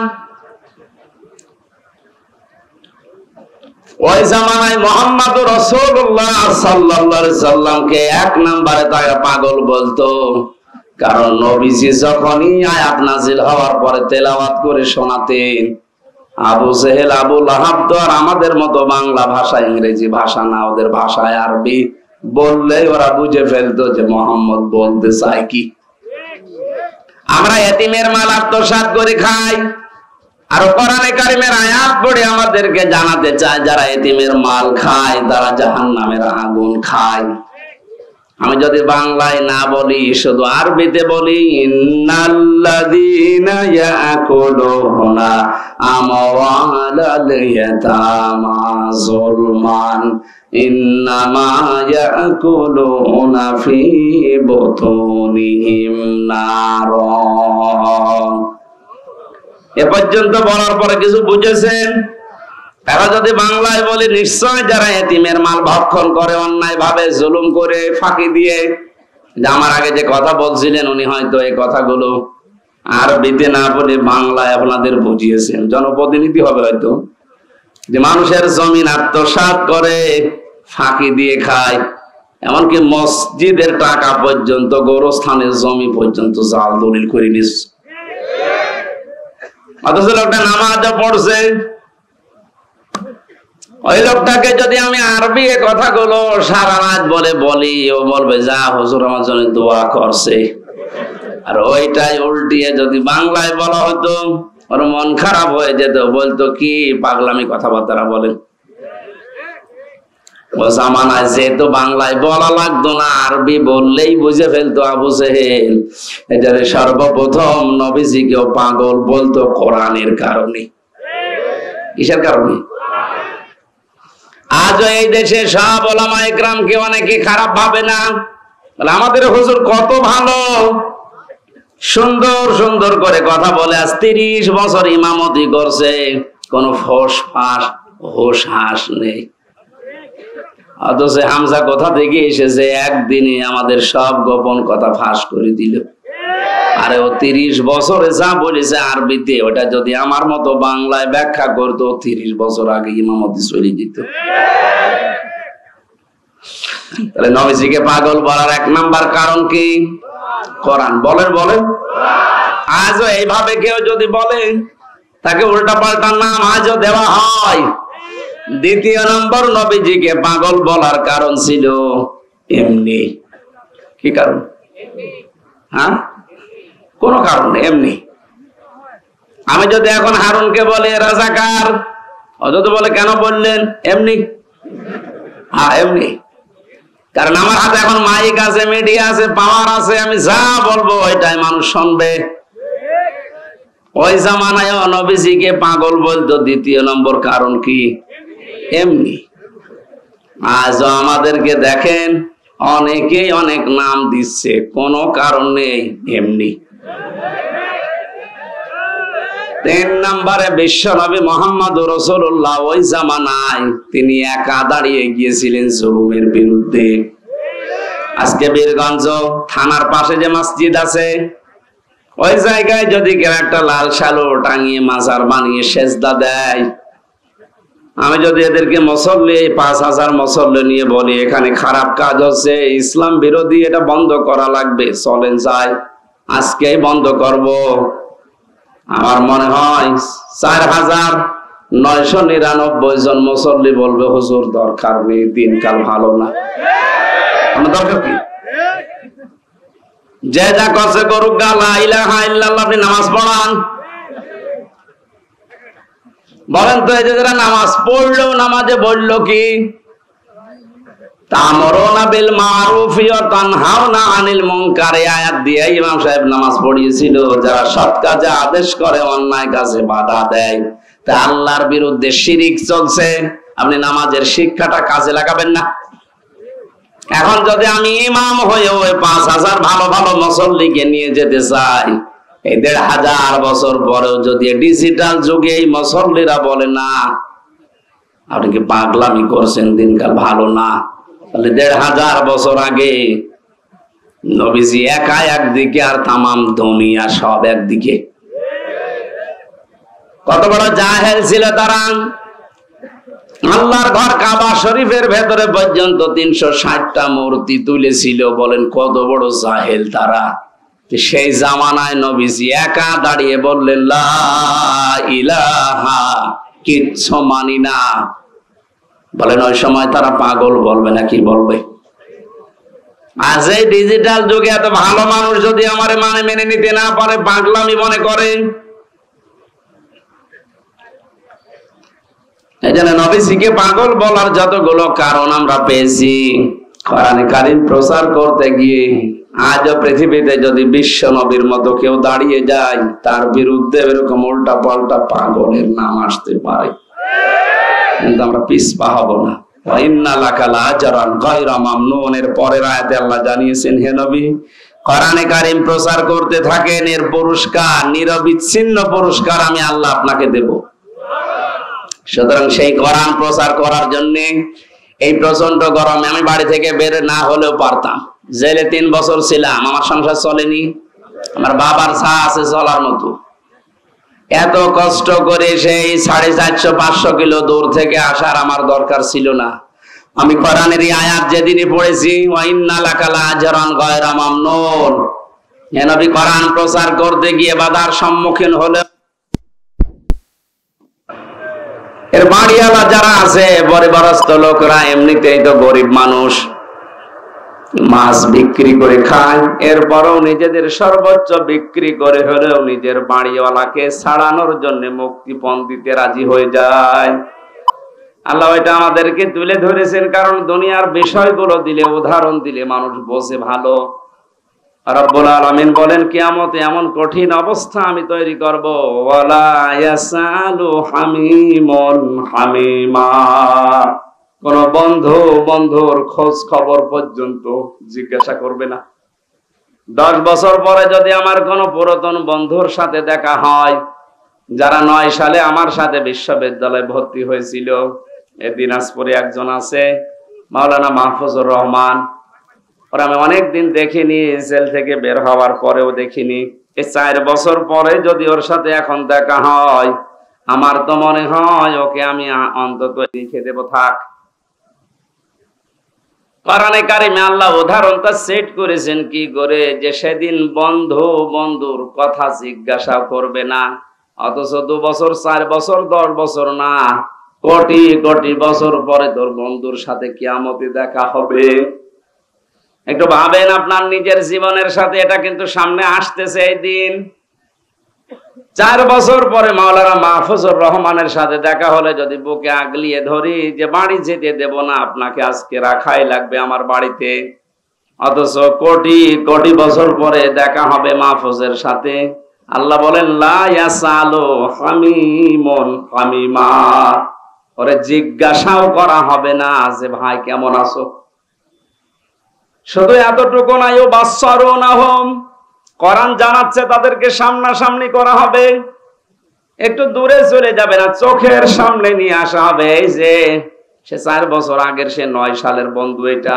ওই জামানায় মুহাম্মদুর রাসূলুল্লাহ সাল্লাল্লাহু আলাইহি সাল্লামকে এক নম্বরে তারা পাগল বলতো, কারণ নবীজি যখনই আয়াত নাজিল হওয়ার পরে তেলাওয়াত করে শোনাতেন, আবু জেহেল আবু লাহাব তো আর আমাদের মতো বাংলা ভাষা ইংরেজি ভাষা না, ওদের ভাষায় আরবি, বললেই ওরা বুঝে ফেলতো যে মুহাম্মদ বলতে চায় কি। আমরা এতিমের মাল আত্মসাৎ করে খাই, আর কোরআনে কারিমের আয়াত পড়ে আমাদেরকে জানাতে চায় যারা এতিমের মাল খায় তারা জাহান্নামের আগুন খায়। আমি যদি বাংলায় না বলি, শুধু আরবিতে বলি, ইন্নাল্লাযীনা ইয়াকুলুনা আমওয়ালাল ইয়াতামা যুলমান ইন্নামা ইয়াকুলুনা ফি বুতুনিহিম নার। এ পর্যন্ত বলার পরে কিছু বুঝেছেন? তারা যদি বাংলায় বলে, নিশ্চয় যারা এতিমের মাল ভক্ষণ করে অন্যায় ভাবে জুলুম করে ফাঁকি দিয়ে, আমার আগে যে কথা বলছিলেন উনি হয়তো এই কথাগুলো আরবিতে না বলে বাংলায় আপনাদের বুঝিয়েছেন। জনপ্রতিনিধি হবে হয়তো, যে মানুষের জমিন আত্মসাৎ করে ফাঁকি দিয়ে খায়, এমনকি মসজিদের টাকা পর্যন্ত, গোরস্থানের জমি পর্যন্ত জাল দলিল করে নিচ্ছে। অথচ লোকটা নামাজও পড়ছে। ওই লোকটাকে যদি আমি আরবি এ কথাগুলো সারা রাত বলি, ও বলবে যা হুজুর আমার জন্য দোয়া করছে। আর ওইটাই উল্টিয়ে যদি বাংলায় বলা হতো, ওর মন খারাপ হয়ে যেত, বলতো কি পাগলামি কথাবার্তা বলেন। ও জামানায় যেহেতু বাংলায় বলা লাগতো না, আরবি বললেই বুঝে ফেলতো আবু জেহেল। এটা সর্বপ্রথম নবীজিকেও পাগল বলতো কোরআনের কারণে। কিসের কারণে? আজও এই দেশে সব ওলামা ইকরামকে অনেকে খারাপ ভাবে না, আমাদের হুজুর কত ভালো, সুন্দর সুন্দর করে কথা বলে। আজ 30 বছর ইমামতি করছে, কোন ফোস ফাঁস হোস হাস নেই। অথচ হামজা কোথা থেকে এসেছে, একদিনে আমাদের সব গোপন কথা ফাঁস করে দিল। আরে ও 30 বছরে যা বলেছে আরবিতে, ওটা যদি আমার মতো বাংলায় ব্যাখ্যা করতো, 30 বছর আগে ইমামতি চলে যেত। তাহলে নবীজিকে পাগল বলার এক নাম্বার কারণ কি? কোরআন। বলেন বলেন। আজও এইভাবে কেউ যদি বলে, তাকে উল্টা পাল্টা নাম আজও দেওয়া হয়। দ্বিতীয় নম্বর, নবীজিকে পাগল বলার কারণ ছিল এমনি। কি কারণ? হ্যাঁ, কোন কারণ নেই, এমনি। আমি যদি এখন হারুনকে বলে রাজাকার, ও যদি বলে কেন বললেন, এমনি। হ্যাঁ এমনি, কারণ আমার হাতে এখন মাইক আছে, মিডিয়া আছে, পাওয়ার আছে, আমি যা বলবো ওইটাই মানুষ শুনবে। ওই জামানায় নবীজিকে পাগল বলতো। দ্বিতীয় নম্বর কারণ কি? এমনি। আজ আমাদেরকে দেখেন অনেকেই অনেক নাম দিচ্ছে, কোনো কারণ নেই, এমনি। 3 নম্বরে বিশ্ব নবী মুহাম্মদুর রাসূলুল্লাহ ওই জামানায় তিনি একা দাঁড়িয়ে গিয়েছিলেন জুলুমের বিরুদ্ধে। আজকে বীরগঞ্জ থানার পাশে যে মসজিদ আছে, ওই জায়গায় যদি কেউ একটা লাল শালো টাঙিয়ে মাজার বানিয়ে সেজদা দেয়, আমি যদি এদেরকে মুসল্লি 5000 মুসল্লি নিয়ে বলি এখানে খারাপ কাজ হচ্ছে, ইসলাম বিরোধী, এটা বন্ধ করা লাগবে, চলেন যাই, আজকেই বন্ধ করব, আমার মনে হয় 4999 জন মুসল্লি বলবে হুজুর দরকার নেই, দিনকাল ভালো না। আমার দরকার কি? যে যা করছে করুক, লা ইলাহা ইল্লাল্লাহ, আপনি নামাজ পড়ান। বলেন তো, এই যে যারা নামাজ পড়লো, নামাজে বললো কি? তা'মুরুনা বিল মা'রুফি ওয়া তানহাউনা আনিল মুনকার। আয়াত দিয়ে ইমাম সাহেব নামাজ পড়িয়েছিল, যারা সৎ কাজে আদেশ করে, অন্যায় কাজে বাধা দেয়, তা আল্লাহর বিরুদ্ধে শিরিক চলছে, আপনি নামাজের শিক্ষাটা কাজে লাগাবেন না? এখন যদি আমি ইমাম হয়ে ওই 5,000 ভালো ভালো মুসল্লিকে নিয়ে যেতে চাই, এই 1,500 বছর পরেও যদি ডিজিটাল যুগে এই মুসল্লিরা বলে না আপনি কি পাগলামি করছেন, দিনকাল ভালো না, তাহলে 1,500 বছর আগে নবীজি একা একদিকে আর তামাম দুনিয়া সব একদিকে। কত বড় জাহেল ছিল তারা। আল্লাহর ঘর কাবা শরীফের ভেতরে পর্যন্ত 360টা মূর্তি তুলেছিল, বলেন কত বড় জাহেল তারা। সেই জামানায় নবীজি একা দাঁড়িয়ে বললেন লা ইলাহা, কিচ্ছু মানি না। বলেন ওই সময় তারা পাগল বলবে না কি বলবে? আজ এই ডিজিটাল যুগে এত ভালো মানুষ যদি আমারে মেনে নিতে না পারে, পাগলামি মনে করে। এই জন্য নবীজিকে পাগল বলার যতগুলো কারণ আমরা পেয়েছি, কোরআনে কারীম প্রচার করতে গিয়ে আজও পৃথিবীতে যদি বিশ্ব নবীর মতো কেউ দাঁড়িয়ে যায়, তার বিরুদ্ধে এরকম উল্টা পাল্টা পাগলের নাম আসতে পারে, কিন্তু আমরা পিছপা হব না। ইন্না লাকা লাআজরান গায়রা মামনুন এর পরের আয়াতে আল্লাহ জানিয়েছেন, হে নবী কোরআনে কারীম প্রচার করতে থাকেন, এর পুরস্কার নিরবিচ্ছিন্ন পুরস্কার আমি আল্লাহ আপনাকে দেব। সুতরাং সেই কোরআন প্রচার করার জন্য এই প্রচন্ড গরমে আমি বাড়ি থেকে বের না হলেও পারতাম। জেলে 3 বছর ছিলাম, আমার সংসার চলেনি, আমার বাবার ছা আছে চলার মতো। এত কষ্ট করে সেই 450-500 কিলো দূর থেকে আসার আমার দরকার ছিল না। আমি কোরআনের এই আয়াত যেদিনই পড়েছি, ওয়া ইন্না লাকা লাআজরান গায়রা মামনুন, হে নবী কোরআন প্রচার করতে গিয়ে বাধার সম্মুখীন হলে এর বাড়িওয়ালা যারা আছে, পরিবারস্থ লোকরা এমনিতেই তো গরিব মানুষ, মাছ বিক্রি করে খায়, এরপরও নিজেদের সর্বোচ্চ বিক্রি করে হলেও নিজের বাড়িওয়ালাকে ছাড়ানোর জন্য মুক্তিপণ দিতে রাজি হয়ে যায়। আল্লাহ এটা আমাদেরকে তুলে ধরেছেন, কারণ দুনিয়ার বিষয়গুলো দিলে, উদাহরণ দিলে মানুষ বোঝে ভালো। রব্বুল আলামিন বলেন কিয়ামতে এমন কঠিন অবস্থা আমি তৈরি করব, ওয়ালা ইয়াসালু হামিমুন হামিমা, কোন বন্ধু বন্ধুর খোঁজ খবর পর্যন্ত জিজ্ঞাসা করবে না। 10 বছর পরে যদি আমার কোন পুরাতন বন্ধুর সাথে দেখা হয়, যারা 9 সালে আমার সাথে বিশ্ববিদ্যালয়ে ভর্তি হয়েছিল, দিনাজপুরে একজন আছে মাওলানা মাহফুজুর রহমান, ওরা আমি অনেকদিন দেখিনি, জেল থেকে বের হওয়ার পরেও দেখিনি। এই 4 বছর পরে যদি ওর সাথে এখন দেখা হয়, আমার তো মনে হয় ওকে আমি অন্তত লিখে দেব, থাক। কোরআনে কারিমে আল্লাহ উদাহরণটা সেট করেছেন কি করে, যে সেদিন বন্ধু বন্ধুর কথা জিজ্ঞাসা করবে না, অথচ 2 বছর 4 বছর 10 বছর না, কোটি কোটি বছর পরে তোর বন্ধুর সাথে কিয়ামতে দেখা হবে। একটু ভাবেন আপনার নিজের জীবনের সাথে, এটা কিন্তু সামনে আসতেছে এই দিন। 4 বছর পরে মাওলানা মাহফুজুর রহমানের সাথে দেখা হলে যদি বুকে আগলিয়ে ধরি যে বাড়ি যেতে দেব না, আপনাকে আজকে রাখাই লাগবে আমার বাড়িতে, অথচ কোটি কোটি বছর পরে দেখা হবে মাহফুজের সাথে। আল্লাহ বলেন লা ইয়াসালু হামিমুন হামিমা, ওরে জিজ্ঞাসাও করা হবে না যে ভাই কেমন আছো। শুধু এতটুকু নাই, ও বাসসারুনাহুম, কোরআন জানাচ্ছে তাদেরকে সামনাসামনি করা হবে, একটু দূরে চলে যাবে না, চোখের সামনে নিয়ে আসা হবে। এই যে সে 4 বছর আগের, সে 9 সালের বন্ধু, এটা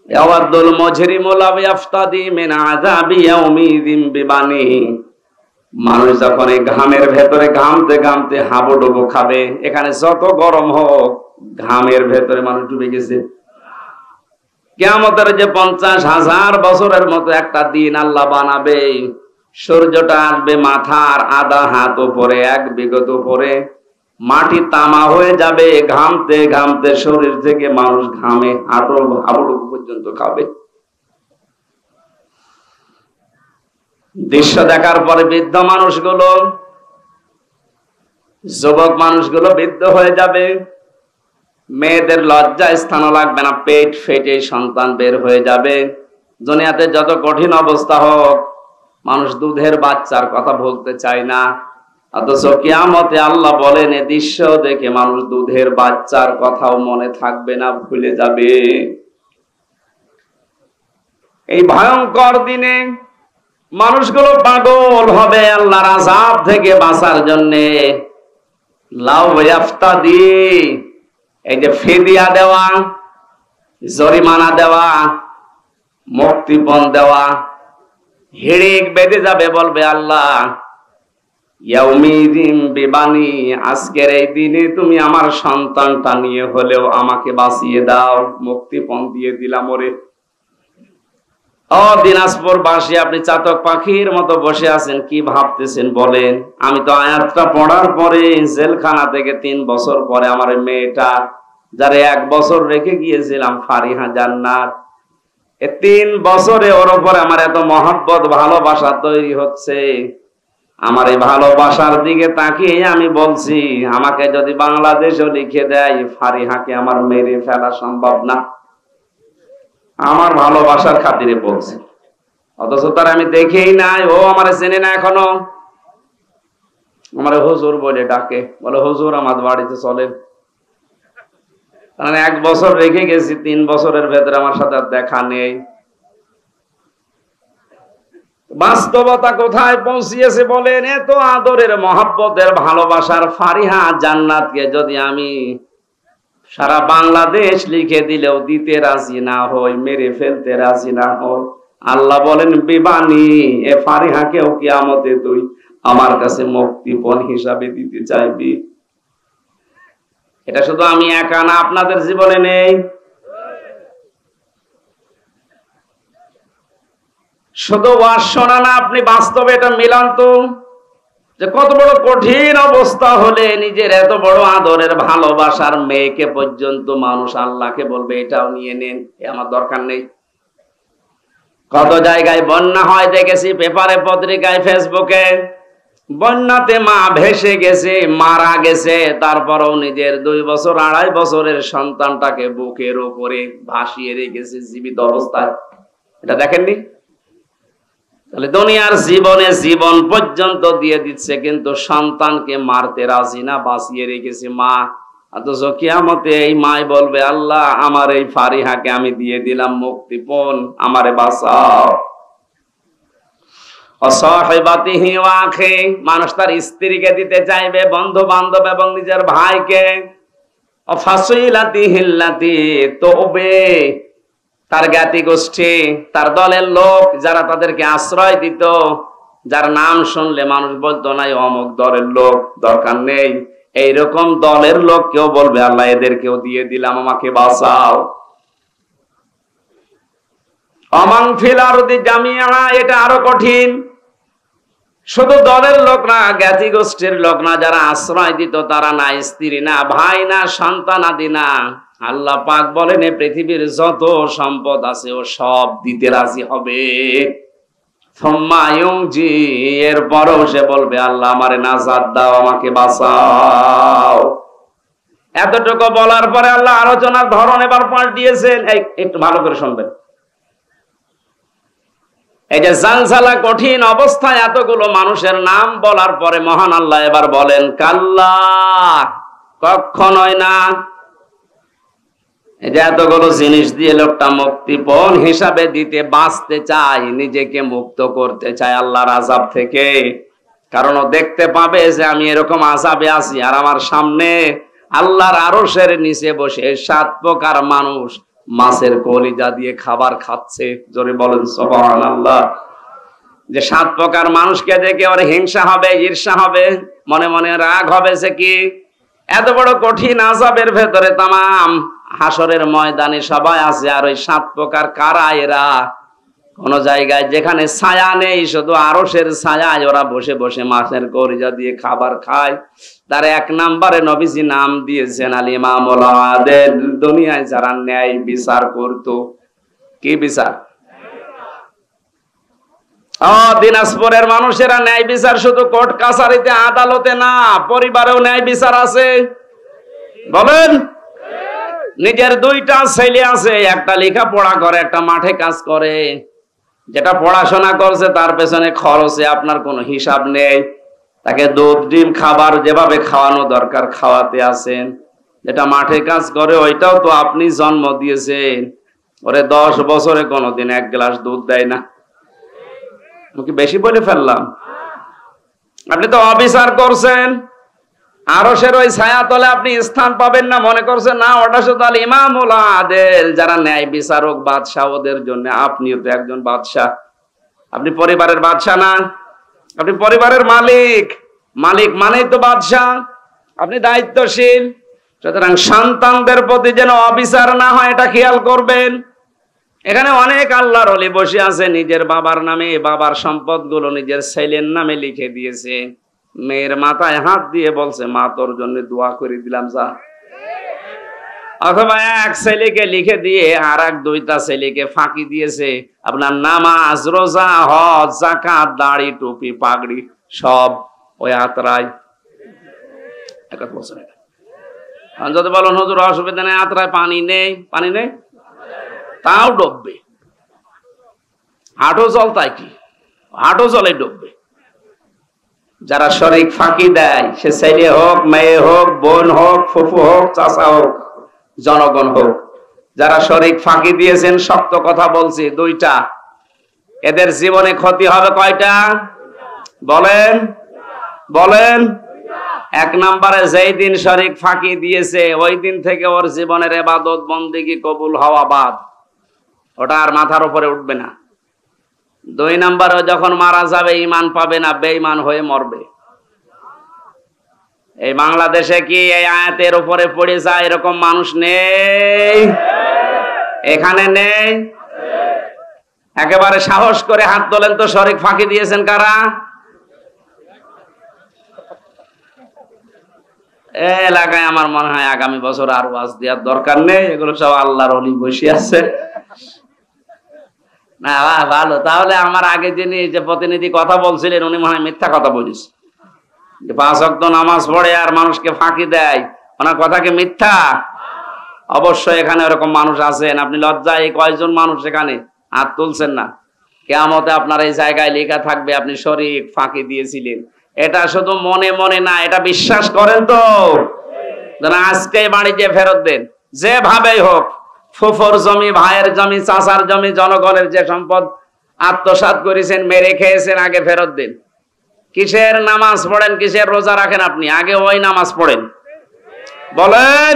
ইয়াওয়াদুল মুজরিমু লাউ ইয়াফতাদি মিন আযাবি ইয়াউমিযিন বিবানি, মানুষ যখন এই ঘামের ভেতরে ঘামতে ঘামতে হাবুডুবু খাবে, এখানে যত গরম হোক ঘামের ভেতরে মানুষ ডুবে গেছে। কিয়ামতের যে 50,000 বছরের মতো একটা দিন আল্লাহ বানাবে, সূর্যটা আসবে মাথার আধা হাত উপরে, 1 বিঘত উপরে, মাটি তামা হয়ে যাবে, ঘামতে ঘামতে শরীর থেকে মানুষ ঘামে হাবুডুবু পর্যন্ত খাবে। দৃশ্য দেখার পরে বৃদ্ধ মানুষগুলো, যুবক মানুষগুলো বৃদ্ধ হয়ে যাবে, মেয়েদের লজ্জা স্থানও লাগবে না, পেট ফেটে সন্তান বের হয়ে যাবে। দুনিয়াতে যত কঠিন অবস্থা হোক, মানুষ দুধের বাচ্চার কথা বলতে চায় না, অথচ কিয়ামতে আল্লাহ বলেন এ দৃশ্য দেখে মানুষ দুধের বাচ্চার কথাও মনে থাকবে না, ভুলে যাবে। এই ভয়ঙ্কর দিনে মানুষগুলো পাগল হবে আল্লাহর আযাব থেকে বাঁচার জন্য। লাউ ইফতাদি, এই যে ফিদিয়া দেওয়া, জরিমানা দেওয়া, মুক্তিপণ দেওয়া, হিড়িক বেঁধে যাবে, বলবে আল্লাহ ইয়াউমিদিন বিবানি, আজকের এই দিনে তুমি আমার সন্তানটা নিয়ে হলেও আমাকে বাঁচিয়ে দাও, মুক্তিপণ দিয়ে দিলাম ওরে। ও দিনাজপুর বাসী, আপনি চাতক পাখির মতো বসে আছেন, কি ভাবতেছেন বলেন? আমি তো আয়াতটা পড়ার পরে জেলখানা থেকে 3 বছর পরে আমার মেয়েটা, যারে 1 বছর রেখে গিয়েছিলাম, ফারিহা জান্নাত, 3 বছরে ওর উপরে আমার এত মহব্বত ভালোবাসা তৈরি হচ্ছে। আমার এই ভালোবাসার দিকে তাকিয়ে আমি বলছি, আমাকে যদি বাংলাদেশও লিখে দেয়, ফারিহাকে আমার মেরে ফেলা সম্ভব না। আমার ভালোবাসার খাতিরে বলছে, অথচ তার আমি দেখেই নাই, ও আমারে চেনে না এখনো। আমারে হুজুর বলে ডাকে, বলে হুজুর আমার বাড়িতে চলেন। কারণ 1 বছর রেখে গেছি, 3 বছরের ভেতরে আমার সাথে দেখা নেই। বাস্তবতা কোথায় পৌঁছিয়েছে বলেন? এত আদরের, মহব্বতের, ভালোবাসার ফারিহা জান্নাতকে যদি আমি সারা বাংলাদেশ লিখে দিলেও দিতে রাজি না হই, মেরে ফেলতে রাজি না হই, আল্লাহ বলেন বিবানি, এ ফারিহাকেও কিয়ামতে তুই আমার কাছে মুক্তিপণ হিসাবে দিতে চাইবি। এটা শুধু আমি একা না, আপনাদের জীবনে নেই। শুধু ওয়াজ শোনা না, আপনি বাস্তবে এটা মিলান তো, যে কত বড় কঠিন অবস্থা হলে নিজের এত বড় আদরের ভালোবাসার মেয়েকে পর্যন্ত মানুষ আল্লাহকে বলবে এটাও নিয়ে নেন, এ আমার দরকার নেই। কত জায়গায় বন্যা হয় দেখেছি, পেপারে, পত্রিকায়, ফেসবুকে। বন্যাতে মা ভেসে গেছে, মারা গেছে, তারপরও নিজের 2 বছর 2.5 বছরের সন্তানটাকে বুকের উপরে ভাসিয়ে রেখেছে জীবিত অবস্থায়। এটা দেখেননি? তাহলে দুনিয়ার জীবনে জীবন পর্যন্ত দিয়ে দিচ্ছে, কিন্তু সন্তানকে মারতে রাজি না, বাঁচিয়ে রেখেছে মা। অথচ কিয়ামতে এই মাই বলবে আল্লাহ আমার এই ফারিহাকে আমি দিয়ে দিলাম মুক্তিপণ, আমারে বাঁচাও। অসাহিবাতিহি ওয়া আখি, মানুষ তার স্ত্রীকে দিতে চাইবে, বন্ধু বান্ধব এবং নিজের ভাইকে। অফাসিলাতিহি আল্লাতি তুবে, তার জ্ঞাতি গোষ্ঠী, তার দলের লোক, যারা তাদেরকে আশ্রয় দিত, যার নাম শুনলে মানুষ বলতো না অমুক দলের লোক, দরকার নেই। এইরকম দলের লোক কেউ বলবে আল্লাহ এদেরকেও দিয়ে দিলাম, আমাকে বাঁচাও। অমান ফিল আরদি জামিআ, এটা আরো কঠিন। শুধু দলের লোক না, জ্ঞাতি গোষ্ঠীর লোক না, যারা আশ্রয় দিত, তারা না, স্ত্রী না, ভাই না, সন্তান আদি না, আল্লাহ পাক বলেন এই পৃথিবীর যত সম্পদ আছে ও সব দিতে রাজি হবে। এরপরও সে বলবে আল্লাহ আমারে নাজাত দাও, আমাকে বাঁচাও। এতটুকু বলার পরে আল্লাহ আলোচনার ধরন এবার পাল্টিয়েছেন। একটু ভালো করে শুনবেন। এই যে জালজালা কঠিন অবস্থায় এতগুলো মানুষের নাম বলার পরে মহান আল্লাহ এবার বলেন কাল্লা, কখনোই না। এই যে এতগুলো জিনিস দিয়ে লোকটা মুক্তিপণ হিসাবে দিতে বাঁচতে চায়, নিজেকে মুক্ত করতে চায় আল্লাহর আযাব থেকে। কারণ ও দেখতে পাবে যে আমি এরকম আযাবে আছি, আর আমার সামনে আল্লাহর আরশের নিচে বসে 7 প্রকার মানুষ মাছের কলিজা দিয়ে খাবার খাচ্ছে। জোরে বলেন সুবহানাল্লাহ। যে 7 প্রকার মানুষকে দেখে ওর হিংসা হবে, ঈর্ষা হবে, মনে মনে রাগ হবে যে কি এত বড় কঠিন আযাবের ভেতরে তামাম হাসরের ময়দানে সবাই আছে, আর ওই 7 প্রকার কারা এরা? কোন জায়গায় যেখানে ছায়া নেই, শুধু আরশের ছায়ায় ওরা বসে বসে মাছের কলিজা দিয়ে খাবার খায়। তার 1 নম্বরে নবীজি নাম দিয়েছেন আল ইমামুল আদিল। দুনিয়ায় যারা ন্যায় বিচার করত, কি বিচার? দিনাজপুরের মানুষেরা ন্যায় বিচার শুধু কোর্ট কাছারিতে, আদালতে না, পরিবারেও ন্যায় বিচার আছে। বলেন, নিজের 2টা ছেলে আছে, একটা লেখাপড়া করে, একটা মাঠে কাজ করে। যেটা পড়াশোনা করছে তার পেছনে খরচে আপনার কোনো হিসাব নেই, তাকে দুধ ডিম খাবার যেভাবে খাওয়ানো দরকার খাওয়াতে আছেন। যেটা মাঠে কাজ করে ওইটাও তো আপনি জন্ম দিয়েছেন। ওরে 10 বছরে কোনোদিন 1 গ্লাস দুধ দেয় না। কি বেশি বলে ফেললাম? আপনি তো অবিচার করছেন। আরশের ওই ছায়াতলে আপনি স্থান পাবেন না মনে করছেন, না ওটা শুধু আল ইমামুল আদেল, যারা ন্যায় বিচারক বাদশা, ওদের জন্য। আপনিও তো একজন বাদশা। আপনি পরিবারের বাদশা না, আপনি পরিবারের মালিক। মালিক মানেই তো বাদশা। আপনি দায়িত্বশীল। সুতরাং সন্তানদের প্রতি যেন অবিচার না হয় এটা খেয়াল করবেন। এখানে অনেক আল্লাহর ওলি বসে আছে, নিজের বাবার নামে বাবার সম্পদগুলো নিজের ছেলের নামে লিখে দিয়েছে। মেয়ের মাথায় হাত দিয়ে বলছে, মা তোর জন্য দোয়া করে দিলাম যা। অথবা এক ছেলেকে লিখে দিয়ে আর এক 2টা ছেলেকে ফাঁকি দিয়েছে, আপনার নামাজ, রোজা, হজ, যাকাত, দাড়ি, টুপি, পাগড়ি সব ওই আত্রায়। যদি বলেন হুজুর অসুবিধা নেই, আত্রায় পানি নেই, পানি নেই, তাও ডুববে। হাঁটু জল, তাই কি হাঁটু জলে ডুববে। যারা শরীক ফাঁকি দেয়, সে ছেলে হোক, মেয়ে হোক, বোন হোক, ফুফু হোক, চাচা হোক, জনগণ হোক, যারা শরীক ফাঁকি দিয়েছেন, শক্ত কথা বলছি 2টা, এদের জীবনে ক্ষতি হবে কয়টা বলেন? বলেন। 1 নম্বরে যেই দিন শরীক ফাঁকি দিয়েছে ওই দিন থেকে ওর জীবনের ইবাদত বন্দেগী কবুল হওয়া বাদ, ওটা আর মাথার উপরে উঠবে না। 2 নম্বরে যখন মারা যাবে ঈমান পাবে না, বেঈমান হয়ে মরবে। এই বাংলাদেশে কি এই আয়াতের উপরে পড়ে যায় এরকম মানুষ নেই? এখানে নেই? একেবারে সাহস করে হাত তোলেন তো, শরীক ফাঁকি দিয়েছেন কারা? এলাকায় আমার মনে হয় আগামী বছর আর ওয়াজ দেওয়ার দরকার নেই, এগুলো সব আল্লাহর ওলি বসে আছে। না ভালো, তাহলে আমার আগে যিনি যে প্রতিনিধি কথা বলছিলেন উনি মনে হয় মিথ্যা কথা বলিস, যে 5 ওয়াক্ত নামাজ পড়ে আর মানুষকে ফাঁকি দেয়, ওনার কথা কি মিথ্যা? অবশ্যই এখানে এরকম মানুষ আছেন। আপনি লজ্জায় কয়জন মানুষ এখানে হাত তুলছেন না? কিয়ামতে আপনার এই জায়গায় লেখা থাকবে আপনি শরীক ফাঁকি দিয়েছিলেন। এটা শুধু মনে মনে না, এটা বিশ্বাস করেন তো? আজকে বাড়ি যে ফেরত দেন, যেভাবেই হোক। ফুফুর জমি, ভাইয়ের জমি, চাচার জমি, জনগণের যে সম্পদ আত্মসাৎ করেছেন, মেরে খেয়েছেন, আগে ফেরত দেন। কিসের নামাজ পড়েন, কিসের রোজা রাখেন আপনি? আগে ওই নামাজ পড়েন। বলেন।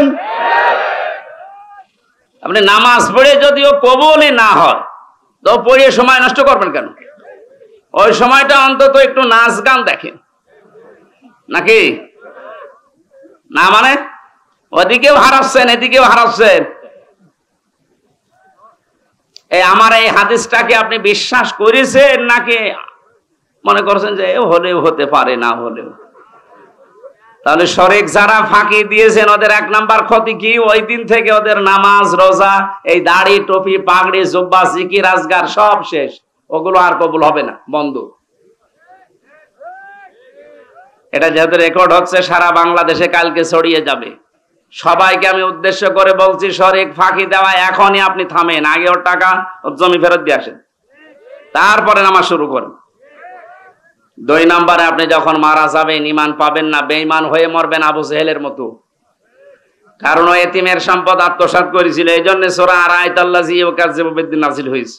আপনি নামাজ পড়ে যদিও কবুলই না হয় তো পড়ে সময় নষ্ট করবেন কেন? ওই সময়টা অন্তত একটু নাচ গান দেখেন, নাকি না? মানে ওদিকেও হারাচ্ছেন, এদিকেও হারাচ্ছেন। আমার এই হাদিসটাকে আপনি বিশ্বাস করেছেন নাকি মনে করছেন যে হলেও হতে পারে, না হলেও? তাহলে শরীক যারা ফাঁকি দিয়েছেন ওদের 1 নাম্বার ক্ষতি কি? ওই দিন থেকে ওদের নামাজ, রোজা, এই দাড়ি, টুপি, পাগড়ি, জুব্বা, জিকির, আজগার সব শেষ। ওগুলো আর কবুল হবে না, বন্ধ। এটা যেহেতু রেকর্ড হচ্ছে সারা বাংলাদেশে, কালকে ছড়িয়ে যাবে। সবাইকে আমি উদ্দেশ্য করে বলছি, শরীক ফাঁকি দেওয়া এখনই আপনি থামেন। আগে ওর টাকা, ওর জমি ফেরত দিয়ে আসেন, তারপরে নামাজ শুরু করেন। 2 নম্বরে আপনি যখন মারা যাবেন ঈমান পাবেন না, বেঈমান হয়ে মরবেন আবু জেহেলের মতো। কারণ ও এতিমের সম্পদ আত্মসাৎ করেছিল, এই জন্য সূরা আরাইতাল্লাযী ইউকাযযিবু বিদ্দীন নাযিল হয়েছে।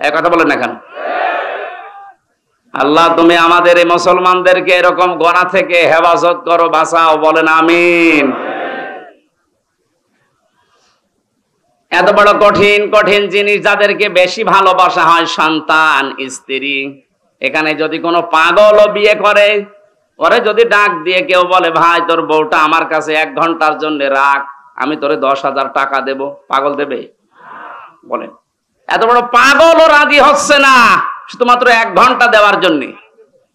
এই কথা বলেন না কেন? আল্লাহ তুমি আমাদের এই মুসলমানদেরকে এরকম গোনা থেকে হেফাজত করো, বাঁচাও, বলেন আমিন। এত বড় কঠিন কঠিন জিনিস যাদেরকে বেশি ভালোবাসা হয়, সন্তান, স্ত্রী। এখানে যদি কোনো পাগলও বিয়ে করে, ওরে যদি ডাক দিয়ে কেউ বলে ভাই তোর বউটা আমার কাছে 1 ঘন্টার জন্য রাখ, আমি তোরে 10,000 টাকা দেব, পাগল দেবে? বলেন। এত বড় পাগলও রাজি হচ্ছে না শুধুমাত্র 1 ঘন্টা দেওয়ার জন্য।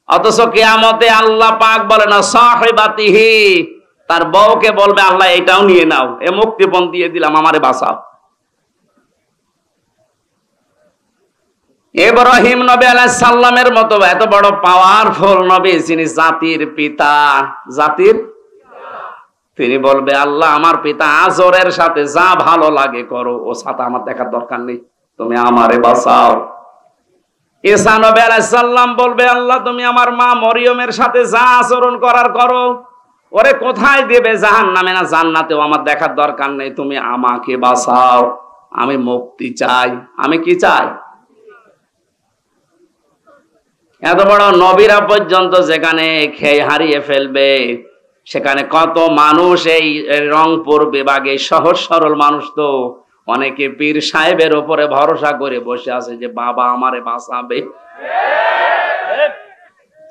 অথচ কিয়ামতে আল্লাহ পাক বলে না সাহিবাতিহি, তার বউকে বলবে আল্লাহ এটাও নিয়ে নাও, এ মুক্তিপণ দিয়ে দিলাম, আমারে বাঁচাও। ইব্রাহিম নবী আলাইহিস সালামের মতো এত বড় পাওয়ারফুল নবী, যিনি জাতির পিতা, জাতির, তিনি বলবে আল্লাহ আমার পিতা আজরের সাথে যা ভালো লাগে করো, ও সাথে আমার দেখার দরকার নেই, তুমি আমারে বাঁচাও। ঈসা নবী আলাইহিস সালাম বলবে, আল্লাহ তুমি আমার মা মরিয়মের সাথে যা আচরণ করার করো, ওরে কোথায় দেবে, জাহান্নামে না জান্নাতেও আমার দেখার দরকার নেই, তুমি আমাকে বাঁচাও, আমি মুক্তি চাই। আমি কি চাই? এত বড় নবীরা পর্যন্ত যেখানে খেয়ে হারিয়ে ফেলবে, সেখানে কত মানুষ এই রংপুর বিভাগে সহজ সরল মানুষ তো অনেকে পীর সাহেবের উপরে ভরসা করে বসে আছে যে বাবা আমারে বাঁচাবে।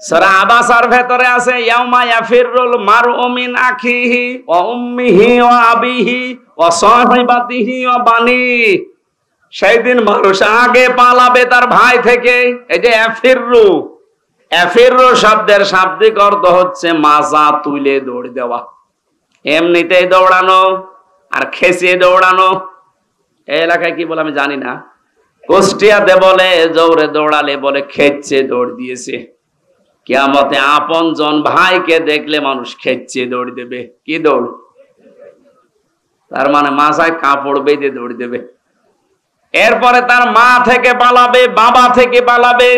সূরা আবাসার ভেতরে আছে ইয়াউমা ইয়াফিরুল মারউ মিন আখিহি ওয়া উম্মিহি ওয়া আবিহি ওয়া সাহিবাতিহি ওয়া বানি। সেই দিন মানুষ আগে পালাবে তার ভাই থেকে। এই যে ইয়াফিরু, ইয়াফিরু শব্দের শাব্দিক অর্থ হচ্ছে মাজা তুলে দৌড় দেওয়া, এমনিতেই দৌড়ানো আর খেঁচিয়ে দৌড়ানো। এই এলাকায় কি বলে আমি জানি না, কুষ্টিয়াতে বলে জোরে দৌড়ালে বলে খেচ্ছে দৌড় দিয়েছে। কিয়ামতে আপনজন ভাইকে দেখলে মানুষ খেচ্ছে দৌড় দেবে। কি দৌড়? তার মানে মাথায় কাপড় বেঁধে দৌড় দেবে। এরপরে তার মা থেকে পালাবে, বাবা থেকে পালাবে,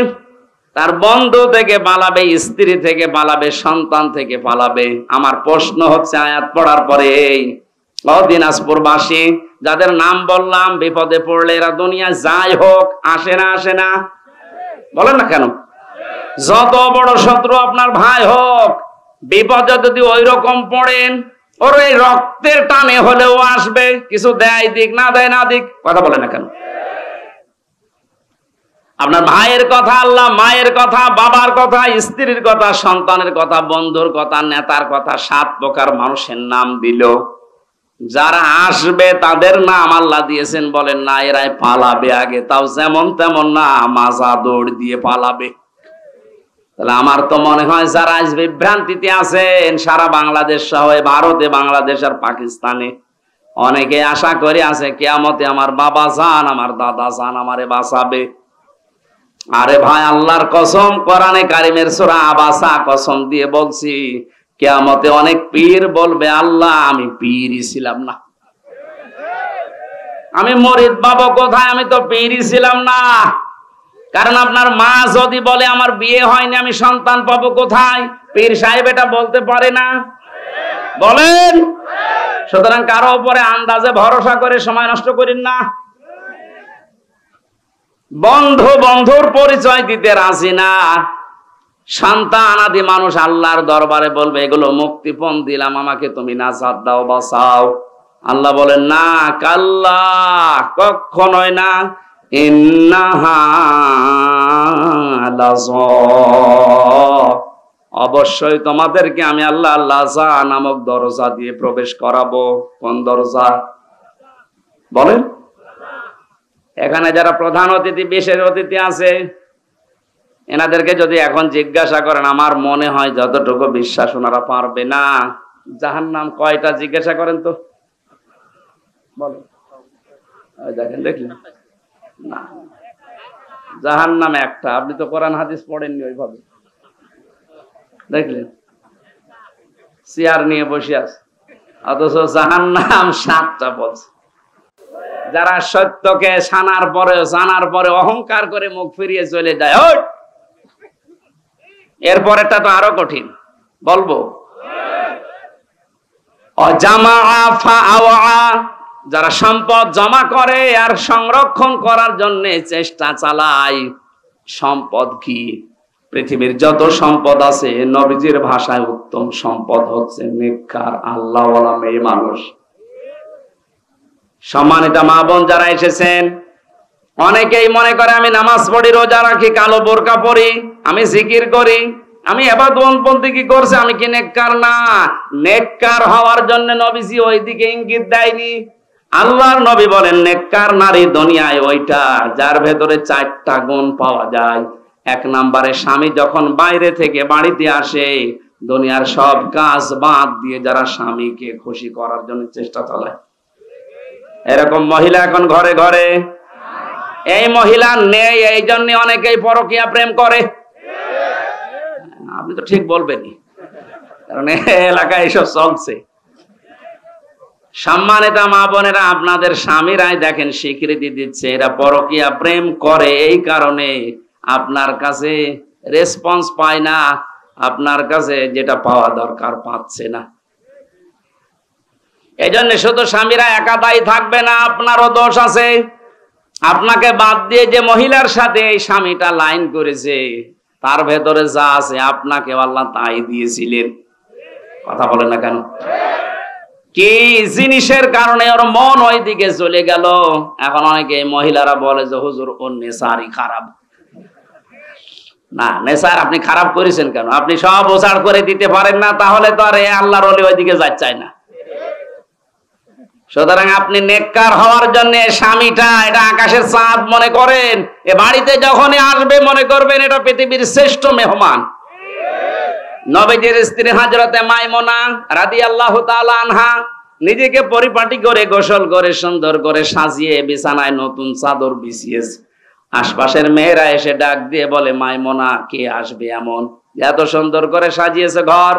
তার বন্ধু থেকে পালাবে, স্ত্রী থেকে পালাবে, সন্তান থেকে পালাবে। আমার প্রশ্ন হচ্ছে আয়াত পড়ার পরে, এই দিনাজপুরবাসী যাদের নাম বললাম বিপদে পড়লে এরা দুনিয়া যাই হোক আসে না? আসে না? বলেন না কেন? যত বড় শত্রু আপনার ভাই হোক, বিপদে যদি ওই রকম পড়েন, ওর এই রক্তের টানে হলেও আসবে, কিছু দেয় দিক না দেয় না দিক। কথা বলে না কেন? আপনার ভাইয়ের কথা, আল্লাহ মায়ের কথা, বাবার কথা, স্ত্রীর কথা, সন্তানের কথা, বন্ধুর কথা, নেতার কথা, 7 প্রকার মানুষের নাম দিল। যারা আসবে তাদের নাম আল্লাহ দিয়েছেন, বলেন না এরাই পালাবে আগে, তাও যেমন তেমন না, মাজা দৌড় দিয়ে পালাবে। তাহলে আমার তো মনে হয় যারা আজ বিভ্রান্তিতে আছেন সারা বাংলাদেশ সহ ভারতে, বাংলাদেশ আর পাকিস্তানে, অনেকে আশা করে আছে কিয়ামতে আমার বাবা জান, আমার দাদা জান আমারে বাঁচাবে। আরে ভাই, আল্লাহর কসম, কোরআনে কারিমের সূরা আবাসা কসম দিয়ে বলছি, কিয়ামতে অনেক পীর বলবে আল্লাহ আমি পীরই ছিলাম না, আমি মুরিদ বাবা কোথায়, আমি তো পীরই ছিলাম না। কারণ আপনার মা যদি বলে আমার বিয়ে হয়নি, আমি সন্তান পাবো কোথায়? পীর সাহেব এটা বলতে পারে না? বলেন। সুতরাং কারো উপরে আন্দাজে ভরসা করে সময় নষ্ট করেন না। বন্ধু বন্ধুর পরিচয় দিতে রাজি না। সন্তান আদি মানুষ আল্লাহর দরবারে বলবে এগুলো মুক্তিপণ দিলাম, আমাকে তুমি নাজাত দাও, বাঁচাও। আল্লাহ বলেন না, কাল্লা, কখনোই না, ইন্নাহা লাযা, অবশ্যই তোমাদেরকে আমি আল্লাহ লাযা নামক দরজা দিয়ে প্রবেশ করাবো। কোন দরজা? বলেন। এখানে যারা প্রধান অতিথি, বিশেষ অতিথি আছে, এনাদেরকে যদি এখন জিজ্ঞাসা করেন, আমার মনে হয় যতটুকু বিশ্বাস ওনারা পারবে না। জাহান্নাম কয়টা জিজ্ঞাসা করেন তো, বলেন। দেখেন, দেখলেন না, জাহান্নাম একটা। আপনি তো কোরআন হাদিস পড়েননি ওইভাবে, দেখলেন চেয়ার নিয়ে বসে আছে, অথচ জাহান্নাম 7টা বলছে। যারা সত্যকে জানার পরে অহংকার করে মুখ ফিরিয়ে চলে যায়, এরপরেরটা তো আরো কঠিন, বলবো। যারা সম্পদ জমা করে আর সংরক্ষণ করার জন্য চেষ্টা চালায়। সম্পদ কি? পৃথিবীর যত সম্পদ আছে, নবীজির ভাষায় উত্তম সম্পদ হচ্ছে নেককার আল্লাহওয়ালা মেয়ে মানুষ। সম্মানিত মা বোন যারা এসেছেন, অনেকেই মনে করে আমি নামাজ পড়ি, রোজা রাখি, কালো বোরকা পরি, আমি জিকির করি, আমি ইবাদতবন্দি কি করছে, আমি কি নেককার? না, নেককার হওয়ার জন্য নবীজি ওইদিকে ইঙ্গিত দেয়নি। আল্লাহর নবী বলেন নেককার নারী দুনিয়ায় ওইটা যার ভেতরে 4টা গুণ পাওয়া যায়। 1 নম্বরে, স্বামী যখন বাইরে থেকে বাড়িতে আসে, দুনিয়ার সব কাজ বাদ দিয়ে যারা স্বামীকে খুশি করার জন্য চেষ্টা চালায়। এরকম মহিলা এখন ঘরে ঘরে। এই মহিলা নেই, এই জন্য অনেকেই পরকীয়া প্রেম করে। আপনি তো ঠিক বলবেনই, কারণ এলাকায় এসব চলছে। সম্মানিত মা বোনেরা, আপনাদের স্বামীরাই দেখেন স্বীকৃতি দিচ্ছে এরা পরকীয়া প্রেম করে, এই কারণে আপনার কাছে রেসপন্স পায় না, আপনার কাছে যেটা পাওয়া দরকার পাচ্ছে না। এই জন্য শুধু স্বামীরা একা দায়ী থাকবে না, আপনারও দোষ আছে। আপনাকে বাদ দিয়ে যে মহিলার সাথে এই স্বামীটা লাইন করেছে, তার ভেতরে যা আছে আপনাকে আল্লাহ তাই দিয়েছিলেন। কথা বলে না কেন? কি জিনিসের কারণে ওর মন ওই দিকে চলে গেল? এখন অনেকে মহিলারা বলে যে হুজুর ওর নেশারই খারাপ। না, নেশার আপনি খারাপ করেছেন কেন? আপনি সব ওছাড় করে দিতে পারেন না, তাহলে তো আর আল্লাহর ওলি ওইদিকে যাচ্ছে চায় না। সুতরাং আপনি নেককার হওয়ার জন্য স্বামীটা এটা আকাশের চাঁদ মনে করেন। এ বাড়িতে যখনই আসবে মনে করবেন এটা পৃথিবীর শ্রেষ্ঠ মেহমান। নবীজির স্ত্রী হযরতে মাইমুনা রাদিয়াল্লাহু তাআলা আনহা নিজেকে পরিপাটি করে গোসল করে সুন্দর করে সাজিয়ে বিছানায় নতুন চাদর বিছিয়েছে। আশপাশের মেয়েরা এসে ডাক দিয়ে বলে, মাইমুনা কে আসবে এমন এত সুন্দর করে সাজিয়েছে ঘর?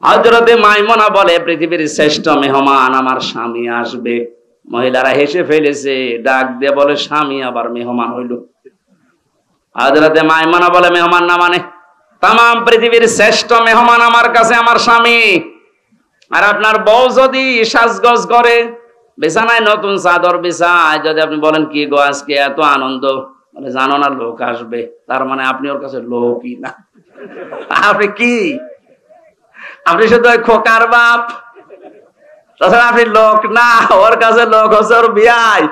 হযরতে মাইমুনা বলে, পৃথিবীর শ্রেষ্ঠ মেহমান আমার স্বামী আসবে। মহিলারা হেসে ফেলেছে, ডাক দিয়ে বলে, স্বামী আবার মেহমান হইল? হযরতে মাইমুনা বলে, মেহমান না মানে তামাম পৃথিবীর শ্রেষ্ঠ মেহমান আমার কাছে আমার স্বামী। আর আপনার বউ যদি সাজগোজ করে বিছানায় নতুন চাদর বিছায়, যদি আপনি বলেন কি গো আজকে এত আনন্দ, বলে জানো না লোক আসবে, তার মানে আপনি ওর কাছে লোকই না। আপনি কি? আপনি শুধু ওই খোকার বাপ, তাছাড়া আপনি লোক না। ওর কাছে লোক হচ্ছে ওর বিয়াই।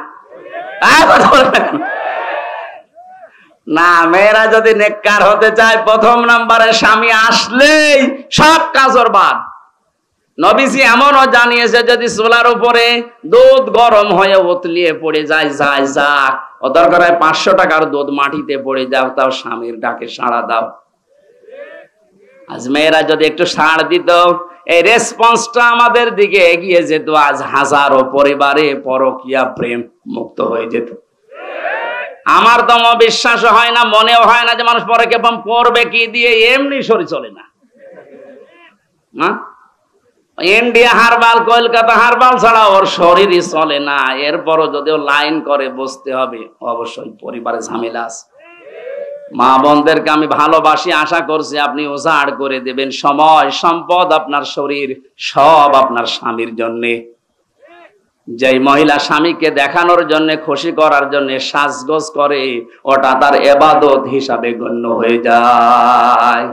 না, মেয়েরা যদি নেককার হতে চায় প্রথম নাম্বারে স্বামী আসলেই সব কাজ ওর বাদ। নবীজি এমনও জানিয়েছে যদি চুলার উপরে দুধ গরম হয়ে উতলিয়ে পড়ে যায়, যায় যাক, ও দরকার হয় 500 টাকার দুধ মাটিতে পড়ে যাও, তাও স্বামীর ডাকে সাড়া দাও। আজ মেয়েরা যদি একটু সাড় দিত, এই রেসপন্সটা আমাদের দিকে এগিয়ে যেত, আজ হাজারো পরিবারে পরকীয়া প্রেম মুক্ত হয়ে যেত। আমার তো বিশ্বাস হয় না, মনেও হয় না যে মানুষ পরকীয়া প্রেম করবে কি দিয়ে, এমনি শরীর চলে না। ইন্ডিয়া হারবাল, কলকাতা হারবাল ছাড়া ওর শরীরই চলে না। এরপরও যদিও লাইন করে বসতে হবে, অবশ্যই পরিবারে ঝামেলা আছে। মা বোনদেরকে আমি ভালোবাসি, আশা করছি আপনি উজাড় করে দেবেন সময়, সম্পদ, আপনার শরীর সব আপনার স্বামীর জন্য। যেই মহিলা স্বামীকে দেখানোর জন্য, খুশি করার জন্য সাজগোজ করে, ওটা তার ইবাদত হিসাবে গণ্য হয়ে যায়।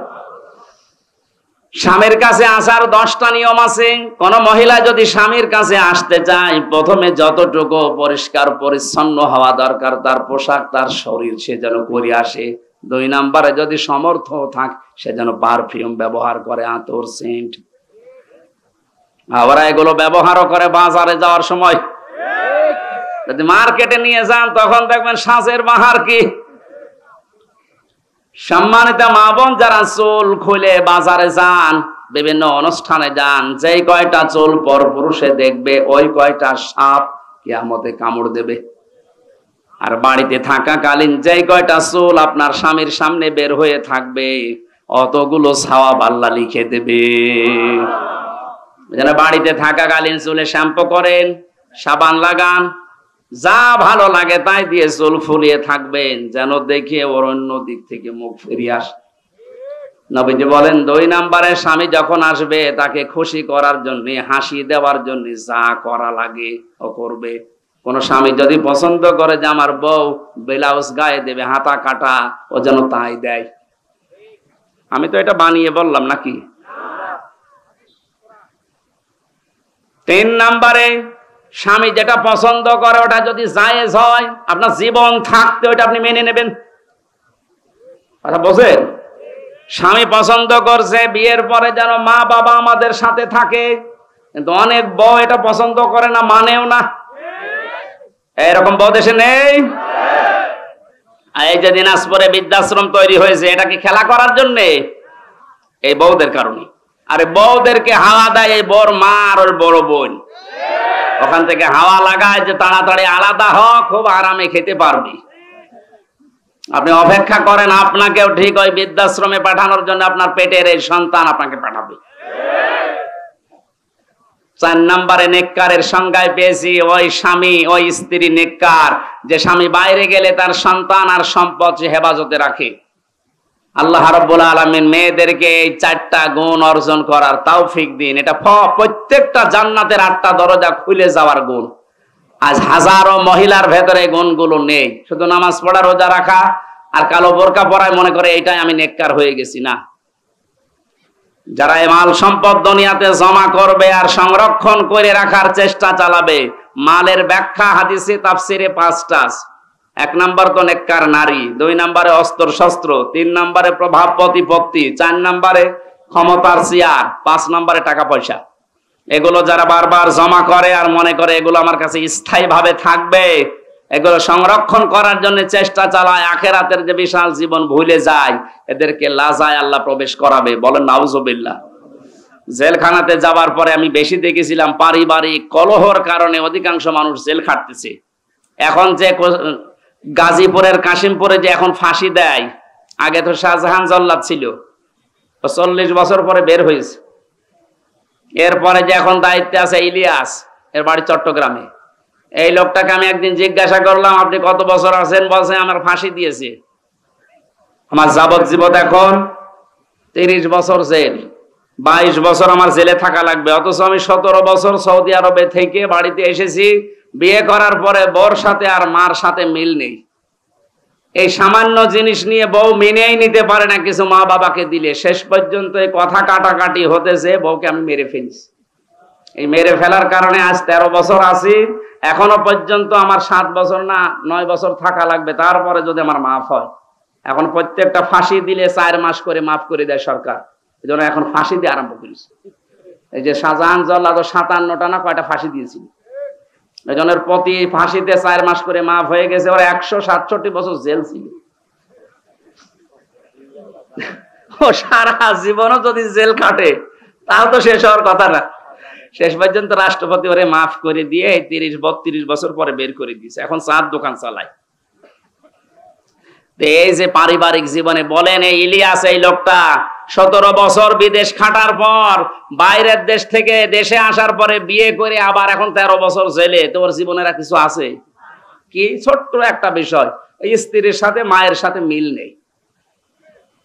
স্বামীর কাছে আসার 10টা নিয়ম আছে। কোন মহিলা যদি স্বামীর কাছে আসতে চায়, প্রথমে যতটুকু পরিষ্কার পরিচ্ছন্ন হওয়া দরকার তার পোশাক, তার শরীর, সে যেন করে আসে। 2 নম্বরে যদি সমর্থ থাক, সে যেন পারফিউম ব্যবহার করে, আতর, সেন্ট। আবার এগুলো ব্যবহারও করে বাজারে যাওয়ার সময়। যদি মার্কেটে নিয়ে যান তখন দেখবেন সাজের বাহার কি। সম্মানিত মা বোন, যারা চুল খুলে বাজারে যান, বিভিন্ন অনুষ্ঠানে যান, যেই কয়টা চুল পর পুরুষে দেখবে, ওই কয়টা সাপ কিয়ামতে কামড় দেবে। আর বাড়িতে থাকাকালীন যেই কয়টা চুল আপনার স্বামীর সামনে বের হয়ে থাকবে, অতগুলো সওয়াব আল্লাহ লিখে দেবে। যেন বাড়িতে থাকাকালীন চুলে শ্যাম্পু করেন, সাবান লাগান, যা ভালো লাগে তাই দিয়ে চুল ফুলিয়ে থাকবেন, যেন দেখে ওর অন্য দিক থেকে মুখ ফিরিয়ে আসে। নবীজি বলেন 2 নম্বরে স্বামী যখন আসবে, তাকে খুশি করার জন্য, হাসি দেওয়ার জন্য যা করা লাগে ও করবে। কোন স্বামী যদি পছন্দ করে যে আমার বউ ব্লাউজ গায়ে দেবে, হাতা কাটা, ও যেন তাই দেয়। আমি তো এটা বানিয়ে বললাম নাকি? 3 নম্বরে স্বামী যেটা পছন্দ করে ওটা যদি জায়েজ হয়, আপনার জীবন থাকতে ওটা আপনি মেনে নেবেন। কথা বোঝেন? স্বামী পছন্দ করছে বিয়ের পরে যেন মা বাবা আমাদের সাথে থাকে, কিন্তু অনেক বউ এটা পছন্দ করে না, মানেও না। এরকম বউ দেশে নেই? এই যে দিনাজপুরে বৃদ্ধাশ্রম তৈরি হয়েছে, এটা কি খেলা করার জন্যে? এই বউদের কারণে। আরে বউদেরকে হাওয়া দেয় এই বড় মা আর ওর বড় বোন, ওখান থেকে হাওয়া লাগায় যে তাড়াতাড়ি আলাদা হ, খুব আরামে খেতে পারবি। আপনি অপেক্ষা করেন, আপনাকেও ঠিক ওই বৃদ্ধাশ্রমে পাঠানোর জন্য আপনার পেটের এই সন্তান আপনাকে পাঠাবে। 4 নম্বরে নেককারের সংজ্ঞায় পেয়েছি, ওই স্বামী ওই স্ত্রী নেককার যে স্বামী বাইরে গেলে তার সন্তান আর সম্পদ সে হেফাজতে রাখে। আল্লাহ রাব্বুল আলামিন মেয়েদেরকে এই 4টা গুণ অর্জন করার তৌফিক দিন। এটা প্রত্যেকটা জান্নাতের 8টা দরজা খুলে যাওয়ার গুণ। আজ হাজারো মহিলার ভেতরে গুণগুলো নেই। শুধু নামাজ পড়া, রোজা রাখা আর কালো বোরকা পরায় মনে করে এইটাই আমি নেককার হয়ে গেছি। না, যারা এই মাল সম্পদ দুনিয়াতে জমা করবে আর সংরক্ষণ করে রাখার চেষ্টা চালাবে, মালের ব্যাখ্যা হাদিসে তাফসিরে 5টা। 1 নাম্বার তো নেককার নারী, 2 নাম্বারে অস্ত্র শস্ত্র, 3 নাম্বারে প্রভাব প্রতিপত্তি, 4 নাম্বারে ক্ষমতার চেয়ার, 5 নাম্বারে টাকা পয়সা। এগুলো যারা বারবার জমা করে আর মনে করে এগুলো আমার কাছে স্থায়ীভাবে থাকবে, এগুলো সংরক্ষণ করার জন্য চেষ্টা চালায়, আখেরাতের যে বিশাল জীবন ভুলে যায়, এদেরকে লাজায় আল্লাহ প্রবেশ করাবে। বলেন নাউজুবিল্লাহ। জেলখানাতে যাওয়ার পরে আমি বেশি দেখেছিলাম পারিবারিক কলহর কারণে অধিকাংশ মানুষ জেল খাটতেছে। এখন যে গাজীপুরের কাশিমপুরে যে এখন ফাঁসি দেয়, আগে তো শাহজাহান জল্লাদ ছিল, 40 বছর পরে বের হয়েছে। এরপরে যে এখন দায়িত্বে আছে ইলিয়াস, এর বাড়ি চট্টগ্রামে। এই লোকটাকে আমি একদিন জিজ্ঞাসা করলাম, আপনি কত বছর আছেন? বলছে আমার ফাঁসি দিয়েছে, আমার যাবজ্জীবন এখন 30 বছর জেল, 22 বছর আমার জেলে থাকা লাগবে। অথচ আমি 17 বছর সৌদি আরবে থেকে বাড়িতে এসেছি। বিয়ে করার পরে বউর সাথে আর মার সাথে মিল নেই। এই সামান্য জিনিস নিয়ে বউ মেনেই নিতে পারে না কিছু মা বাবাকে দিলে। শেষ পর্যন্ত এই কথা কাটাকাটি হতেছে, বউকে আমি মেরে ফেলছি। এই মেরে ফেলার কারণে আজ 13 বছর আছি। এখনো পর্যন্ত আমার 7 বছর না 9 বছর থাকা লাগবে, তারপরে যদি আমার মাফ হয়। এখন প্রত্যেকটা ফাঁসি দিলে 4 মাস করে মাফ করে দেয় সরকার। এই জন্য এখন ফাঁসি দিয়ে আরম্ভ করেছে। এই যে শাহজাহান জল্লাদ 57টা না কয়টা ফাঁসি দিয়েছিল। এই জন্য প্রতি ফাঁসিতে 4 মাস করে মাফ হয়ে গেছে। ওরা 167 বছর জেল ছিল। ও সারা জীবনও যদি জেল কাটে তাও তো শেষ হওয়ার কথা না। শেষ পর্যন্ত রাষ্ট্রপতি ওরে মাফ করে দিয়ে 30-32 বছর পরে বের করে দিয়েছে। এখন চার দোকান চালায়। এই যে পারিবারিক জীবনে বলেন, এই ইলিয়াস এই লোকটা 17 বছর বিদেশ খাটার পর বাইরের দেশ থেকে দেশে আসার পরে বিয়ে করে আবার এখন 13 বছর জেলে। তোর জীবনের কিছু আছে কি? ছোট্ট একটা বিষয়, এই স্ত্রীর সাথে মায়ের সাথে মিল নেই।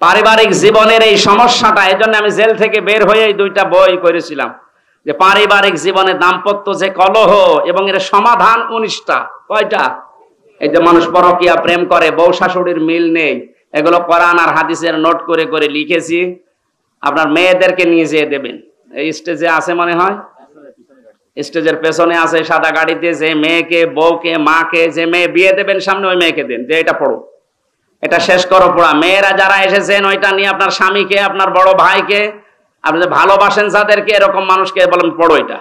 পারিবারিক জীবনের এই সমস্যাটা, এই জন্য আমি জেল থেকে বের হয়ে 2টা বই করেছিলাম যে পারিবারিক জীবনে দাম্পত্য যে কলহ এবং এর সমাধান 19টা। কয়টা? এই যে মানুষ পরকীয়া প্রেম করে, বউ শাশুড়ির মিল নেই, এগুলো কোরআন আর হাদিসের নোট করে করে লিখেছি। আপনার মেয়েদেরকে নিয়ে যেয়ে দেবেন। এই স্টেজে আছে মনে হয়, স্টেজের পেছনে আছে সাদা গাড়িতে। যে মেয়েকে, বউকে, মাকে, যে মেয়ে বিয়ে দেবেন সামনে, ওই মেয়েকে দেন যে এটা পড়ো, এটা শেষ করো পড়া। মেয়েরা যারা এসেছেন ওইটা নিয়ে আপনার স্বামীকে, আপনার বড় ভাইকে, আপনি যে ভালোবাসেন যাদেরকে, এরকম মানুষকে বলেন পড়ো এটা।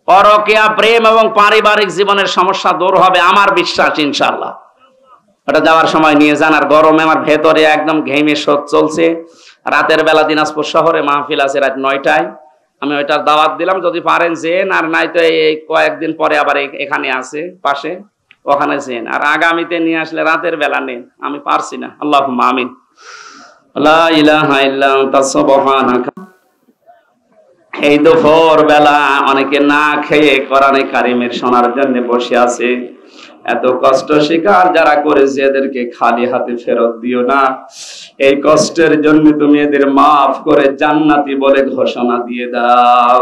পরকীয়া প্রেম এবং পারিবারিক জীবনের সমস্যা দূর হবে আমার বিশ্বাস, ইনশাআল্লাহ। ওটা যাওয়ার সময় নিয়ে যান। আর গরমে আমার ভেতরে একদম ঘেমে শোধ চলছে। রাতের বেলা দিনাজপুর শহরে মাহফিল আছে রাত 9টায়। আমি ওইটার দাওয়াত দিলাম, যদি পারেন যেন, আর নাই তো এই কয়েকদিন পরে আবার এখানে আছে পাশে, ওখানে যেন। আর আগামীতে নিয়ে আসলে রাতের বেলা নেন, আমি পারছি না। আল্লাহুম্মা আমিন। লা ইলাহা ইল্লা আনতা সুবহানাকা। এই দুপুর বেলা অনেকে না খেয়ে কোরআনে কারিমের শোনার জন্য বসে আছে। এত কষ্ট স্বীকার যারা করেছে এদেরকে খালি হাতে ফেরত দিও না। এই কষ্টের জন্য তুমি এদের মাফ করে জান্নাতি বলে ঘোষণা দিয়ে দাও।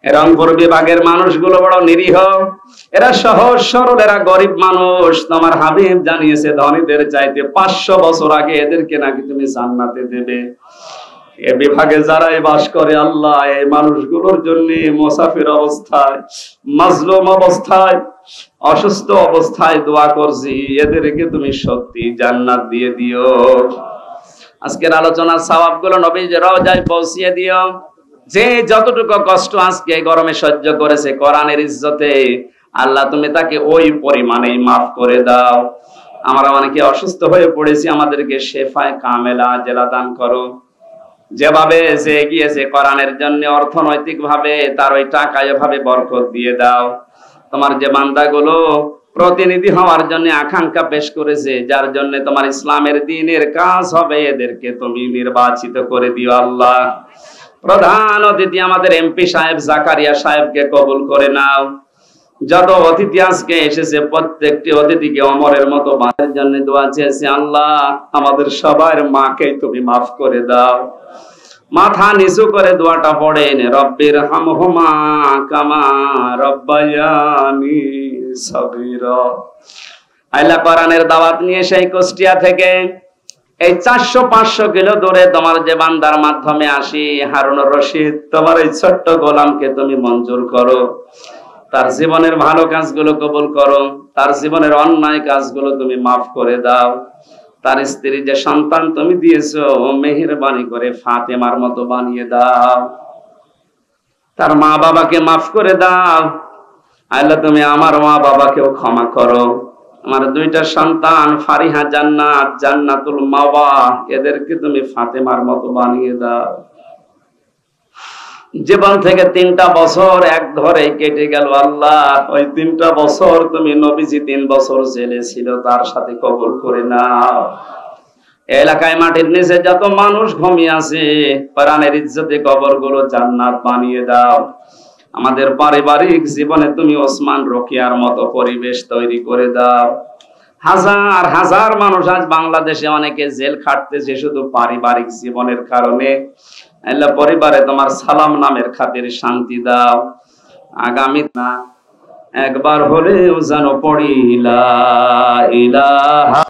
রংপুর বিভাগের মানুষগুলো বড় নিরীহ, এরা সহজ সরল, এরা গরিব মানুষ। তোমার হাবিব জানিয়েছে ধনীদের চাইতে 500 বছর আগে এদেরকে নাকি তুমি জান্নাতে দেবে। এ বিভাগে যারাই বাস করে আল্লাহ, এই মানুষগুলোর জন্য মুসাফির অবস্থায়, মাজলুম অবস্থায়, অসুস্থ অবস্থায় দোয়া করছি, এদেরকে তুমি সত্যি জান্নাত দিয়ে দিও। আজকের আলোচনার সওয়াবগুলো নবীর রওজায় পৌঁছিয়ে দিও। যে যতটুকু কষ্ট আজকে গরমে সহ্য করেছে কোরআনের ইজ্জতে, আল্লাহ তুমি তাকে ওই পরিমাণেই মাফ করে দাও। আমরা অনেকে অসুস্থ হয়ে পড়েছি, আমাদেরকে শেফায়ে কামেলা আজেলা দান করো। যেভাবে যে এগিয়েছে কোরআনের জন্য অর্থনৈতিক ভাবে, তার ওই টাকায় ভাবে বরকত দিয়ে দাও। তোমার যে বান্দাগুলো প্রতিনিধি হওয়ার জন্য আকাঙ্ক্ষা পেশ করেছে, যার জন্য তোমার ইসলামের দ্বীনের কাজ হবে, এদেরকে তুমি নির্বাচিত করে দিও আল্লাহ। প্রধান অতিথি আমাদের এমপি সাহেব জাকারিয়া সাহেবকে কবুল করে নাও। যত অতিথি আজকে এসেছে প্রত্যেকটি অতিথিকে অমরের মতো বাঁচার জন্য দোয়া চেয়েছি। আল্লাহ আমাদের সবার মাকে তুমি মাফ করে দাও। মাথা নিচু করে দোয়াটা পড়েন, রব্বির হামহুমা কামা রব্বায়ানি সগীরা। আল্লাহ কোরআনের দাওয়াত নিয়ে সেই কুষ্টিয়া থেকে এই 400-500 কিলো দূরে তোমার যে বান্দার মাধ্যমে আসি, হারুনুর রশিদ, তোমার এই ছোট্ট গোলামকে তুমি মঞ্জুর করো, তার জীবনের ভালো কাজগুলো কবুল করো, তার জীবনের অন্যায় কাজগুলো তুমি মাফ করে দাও। তার স্ত্রী যে সন্তান তুমি দিয়েছো, মেহেরবানি করে ফাতেমার মতো বানিয়ে দাও। তার মা বাবাকে মাফ করে দাও। আল্লাহ তুমি আমার মা বাবাকেও ক্ষমা করো। আমার 2টা সন্তান ফারিহা জান্নাত, জান্নাতুল মাওয়া, এদেরকে তুমি ফাতেমার মতো বানিয়ে দাও। জীবন থেকে 3টা বছর এক ধরে কেটে গেল আল্লাহ, ওই 3টা বছর তুমি নবীজি 3 বছর জেলে ছিল, তার সাথে কবুল করে নাও। এলাকায় মাটির নিচে যত মানুষ ঘুমিয়ে আছে, প্রাণের ইজ্জতে কবরগুলো জান্নাত বানিয়ে দাও। আমাদের পারিবারিক জীবনে তুমি ওসমান রকিয়ার মতো পরিবেশ তৈরি করে দাও। হাজার হাজার মানুষ আজ বাংলাদেশে অনেকে জেল খাটতেছে শুধু পারিবারিক জীবনের কারণে। আল্লাহ পরিবারে তোমার সালাম নামের খাতির শান্তি দাও। আগামী না একবার হলেও যেন পড়ি লা ইলাহা